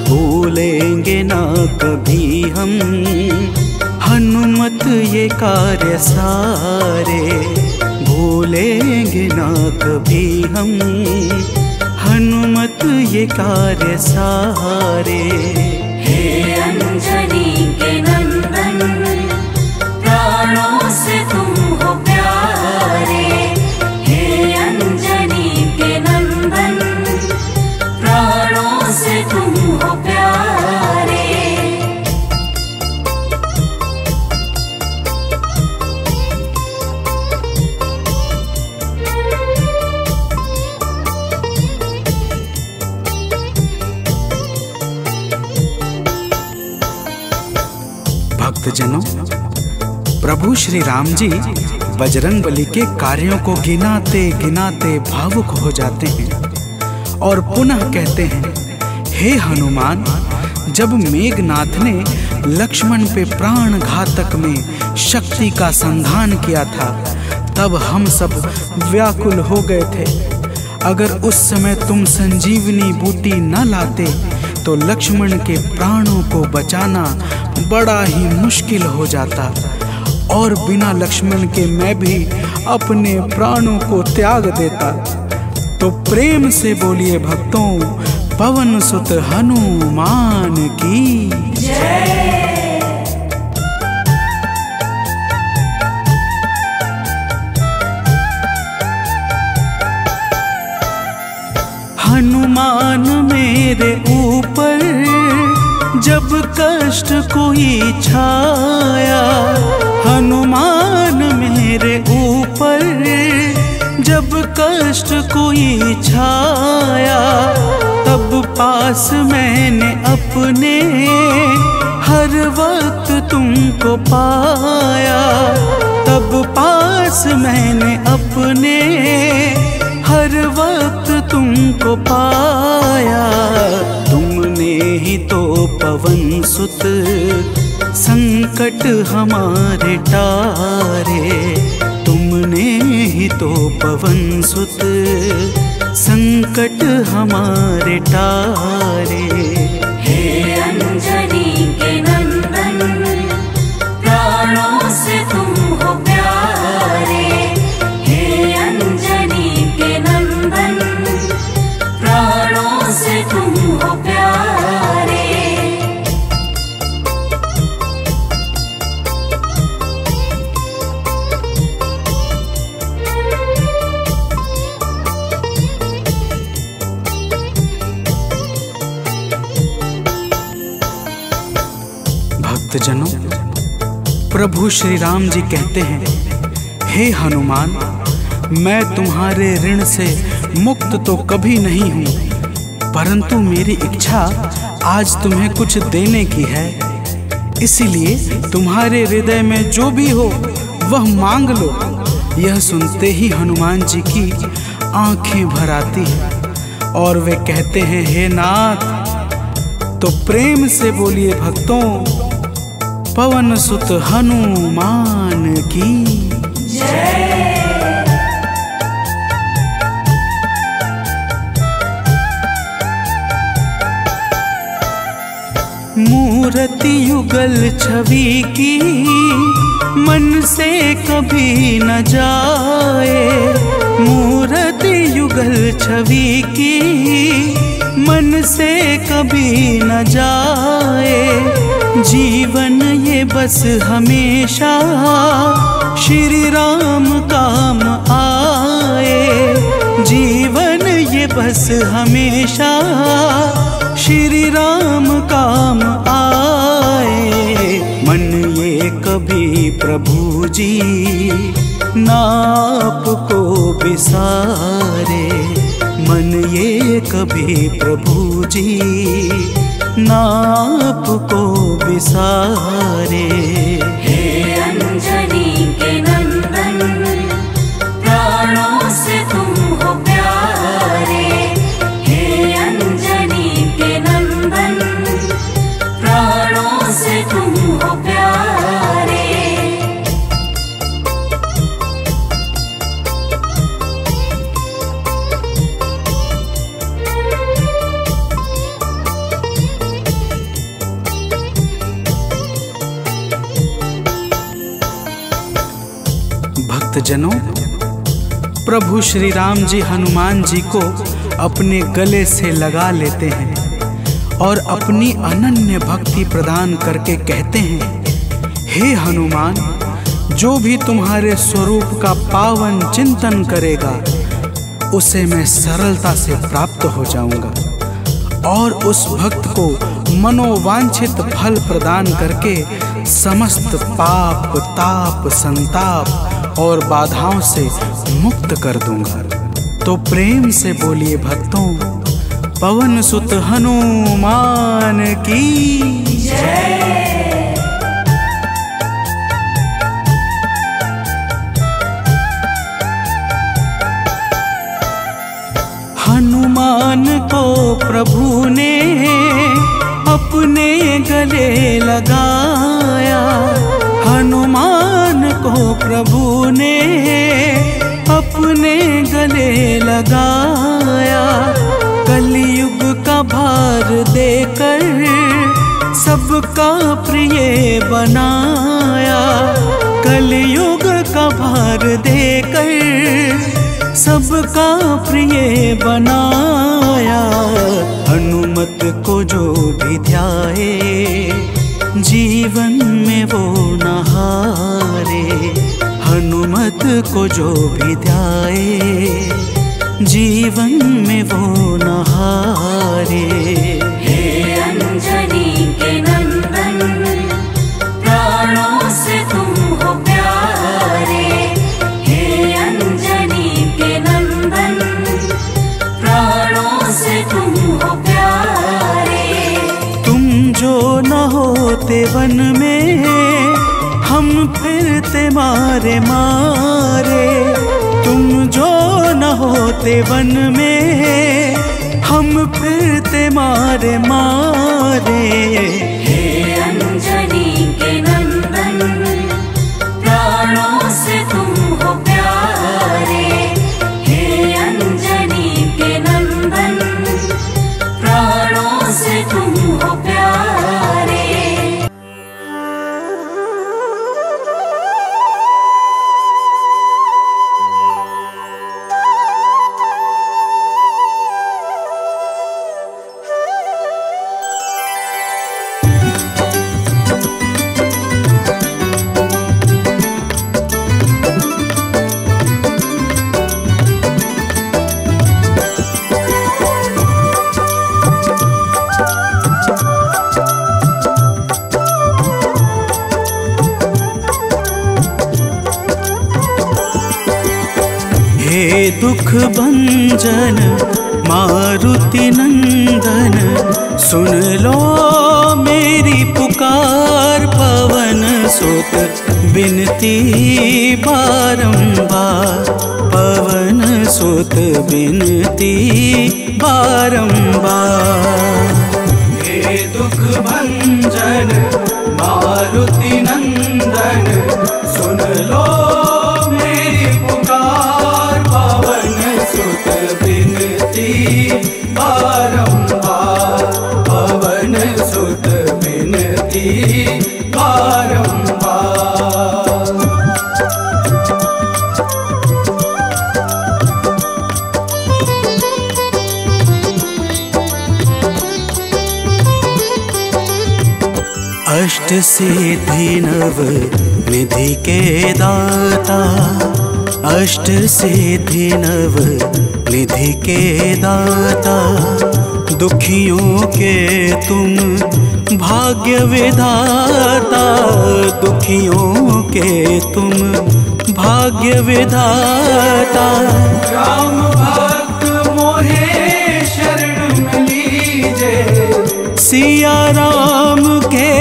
भूलेंगे ना कभी हम हनुमत ये कार्य सारे, भूलेंगे ना कभी हम हनुमत ये कार्य सारे। हे अंजनी के नंदन, प्राणों से तुम हो प्यारे। हे अंजनी के नंदन, प्राणों से तुम हो प्यारे। भक्तजनों, प्रभु श्री राम जी बजरंगबली के कार्यों को गिनाते गिनाते भावुक हो जाते हैं और पुनः कहते हैं, हे हनुमान, जब मेघनाथ ने लक्ष्मण पे प्राण घातक में शक्ति का संधान किया था, तब हम सब व्याकुल हो गए थे। अगर उस समय तुम संजीवनी बूटी न लाते तो लक्ष्मण के प्राणों को बचाना बड़ा ही मुश्किल हो जाता, और बिना लक्ष्मण के मैं भी अपने प्राणों को त्याग देता। तो प्रेम से बोलिए भक्तों, पवन सुत हनुमान की जय। हनुमान मेरे ऊपर जब कष्ट कोई छाया, हनुमान मेरे ऊपर जब कष्ट कोई छाया, तब पास मैंने अपने हर वक्त तुमको पाया, तब पास मैंने अपने हर वक्त तुमको पाया। तुमने ही तो पवन सुत संकट हमारे टारे, तुमने ही तो पवन सुत संकट हमारे टारे। हे अंजनी के नंदन, प्राणों से तुम हो प्यारे। हे अंजनी के नंदन, प्राणों से तुम हो प्यारे। भक्तजनों, प्रभु श्री राम जी कहते हैं, हे हनुमान, मैं तुम्हारे ऋण से मुक्त तो कभी नहीं हूँ, परंतु मेरी इच्छा आज तुम्हें कुछ देने की है। इसीलिए तुम्हारे हृदय में जो भी हो वह मांग लो। यह सुनते ही हनुमान जी की आंखें भर आती हैं और वे कहते हैं, हे नाथ। तो प्रेम से बोलिए भक्तों, पवन सुत हनुमान की जय। मूरत मूर्ति युगल छवि की मन से कभी न जाए। मूर्ति युगल छवि की मन से कभी न जाए। जीवन ये बस हमेशा श्री राम काम आए। जीवन ये बस हमेशा श्री राम काम आए। मन ये कभी प्रभु जी नाप को बिसारे। मन ये कभी प्रभु जी नाप को बिसारे। हे अंजनी के नंदन प्राणों से तुम हो प्यारे। हे अंजनी के नंदन प्राणों से तुम हो प्यारे। भक्तजनों, प्रभु श्री राम जी हनुमान जी को अपने गले से लगा लेते हैं और अपनी अनन्य भक्ति प्रदान करके कहते हैं, हे हनुमान, जो भी तुम्हारे स्वरूप का पावन चिंतन करेगा उसे मैं सरलता से प्राप्त हो जाऊंगा और उस भक्त को मनोवांछित फल प्रदान करके समस्त पाप ताप संताप और बाधाओं से मुक्त कर दूंगा। तो प्रेम से बोलिए भक्तों, पवन सुत हनुमान की जय। हनुमान को प्रभु ने अपने गले लगाया। हनुमान को प्रभु ने अपने गले लगाया। कलयुग का भार देकर सबका प्रिय बनाया। कलयुग का भार देकर सबका प्रिय बनाया। हनुमत को जो भी ध्याए जीवन में वो न हारे। हनुमत को जो भी ध्याए जीवन में वो न हारे। हे अंजनी के नंदन प्राणों से तुम हो प्यारे। हे अंजनी के नंदन प्राणों से तुम हो प्यारे। तुम जो न होते वन में हम फिरते मारे मारे। तुम जो न होते वन में हम फिरते मारे मारे। हे अंजनी के नंदन प्राणों से तुम हो प्यारे। हे अंजनी के नंदन प्राणों से तुम हो प्यारे। हे दुख भंजन मारुति नंदन, सुन लो मेरी पुकार। पवन सुत बिनती बारंबार। पवन सुत बिनती बारंबार। हे दुख भंजन मारुति नंदन, सुन लो मेरी पुकार। पवन सुत बिनती बारंबार। पवन सुत बिनती अष्ट सिद्धि नव निधि के दाता, अष्ट सिद्धि नव निधि के दाता, दुखियों के तुम भाग्य विधाता, दुखियों के तुम भाग्य विधाता। राम भक्त मोहे शरण में लीजे, सिया राम के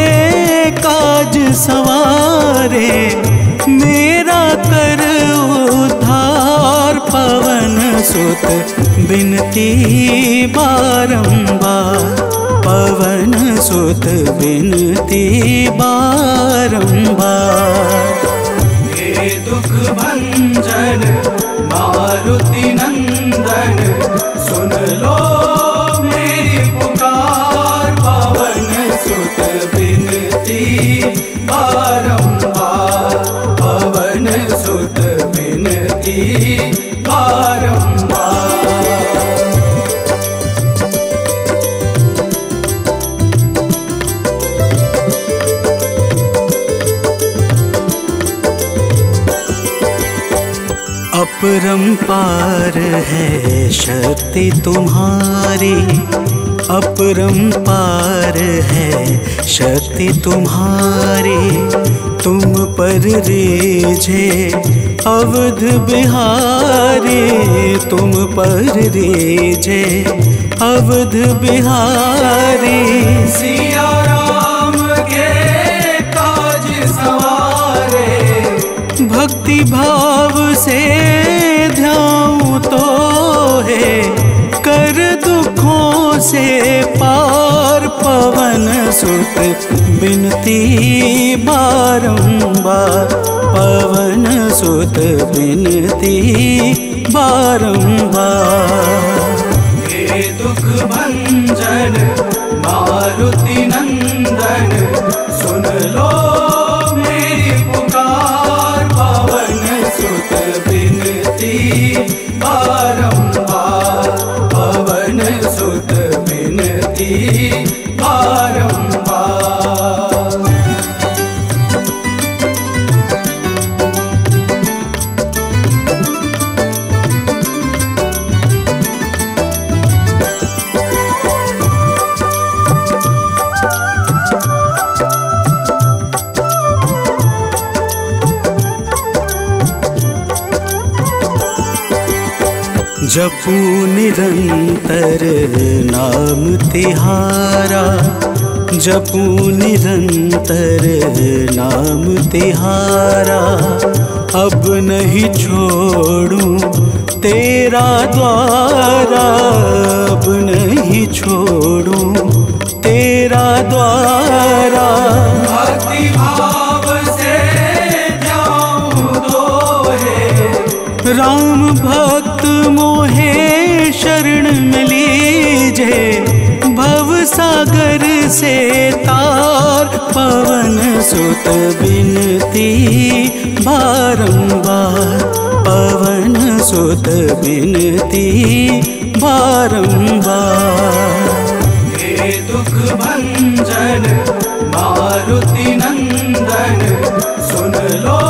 काज सवारे, मेरा कर उद्धार पवन सुत बिनती बारंबार, पवन सुत बिनती बारंबार। हे दुख भंजन मारुति नंदन, सुन लो मेरी पुकार, पवन सुत बिनती बारंबार, पवन सुत बिनती बारंबार। अपरंपार है शक्ति तुम्हारी, अपरंपार है शक्ति तुम्हारी, तुम पर रीझे अवध बिहारी, तुम पर रीझे अवध बिहारी। सिया राम के काज सवारे, भक्ति भाव से ध्याऊं तो है, कर दुखों से पार, पवन सुत बिनती बारंबार, पवन सुत बिनती बारंबार। हे दुख भंजन मारुति नंदन, सुन लो मेरी पुकार, पवन सुत बिनती बारंबार, पवन सुत बिनती बारंबार। जपू निरंतर नाम तिहारा, जपू निरंतर नाम तिहारा, अब नहीं छोड़ूं तेरा द्वारा, अब नहीं छोड़ूं तेरा द्वारा। भक्ति भाव से ध्याऊं तो है, राम भक्त मोहे शरण में लीजे, भव सागर से तार, पवन सुत बिनती बारंबार, पवन सुत बिनती बारंबार। हे दुख भंजन मारुति नंदन, सुन लो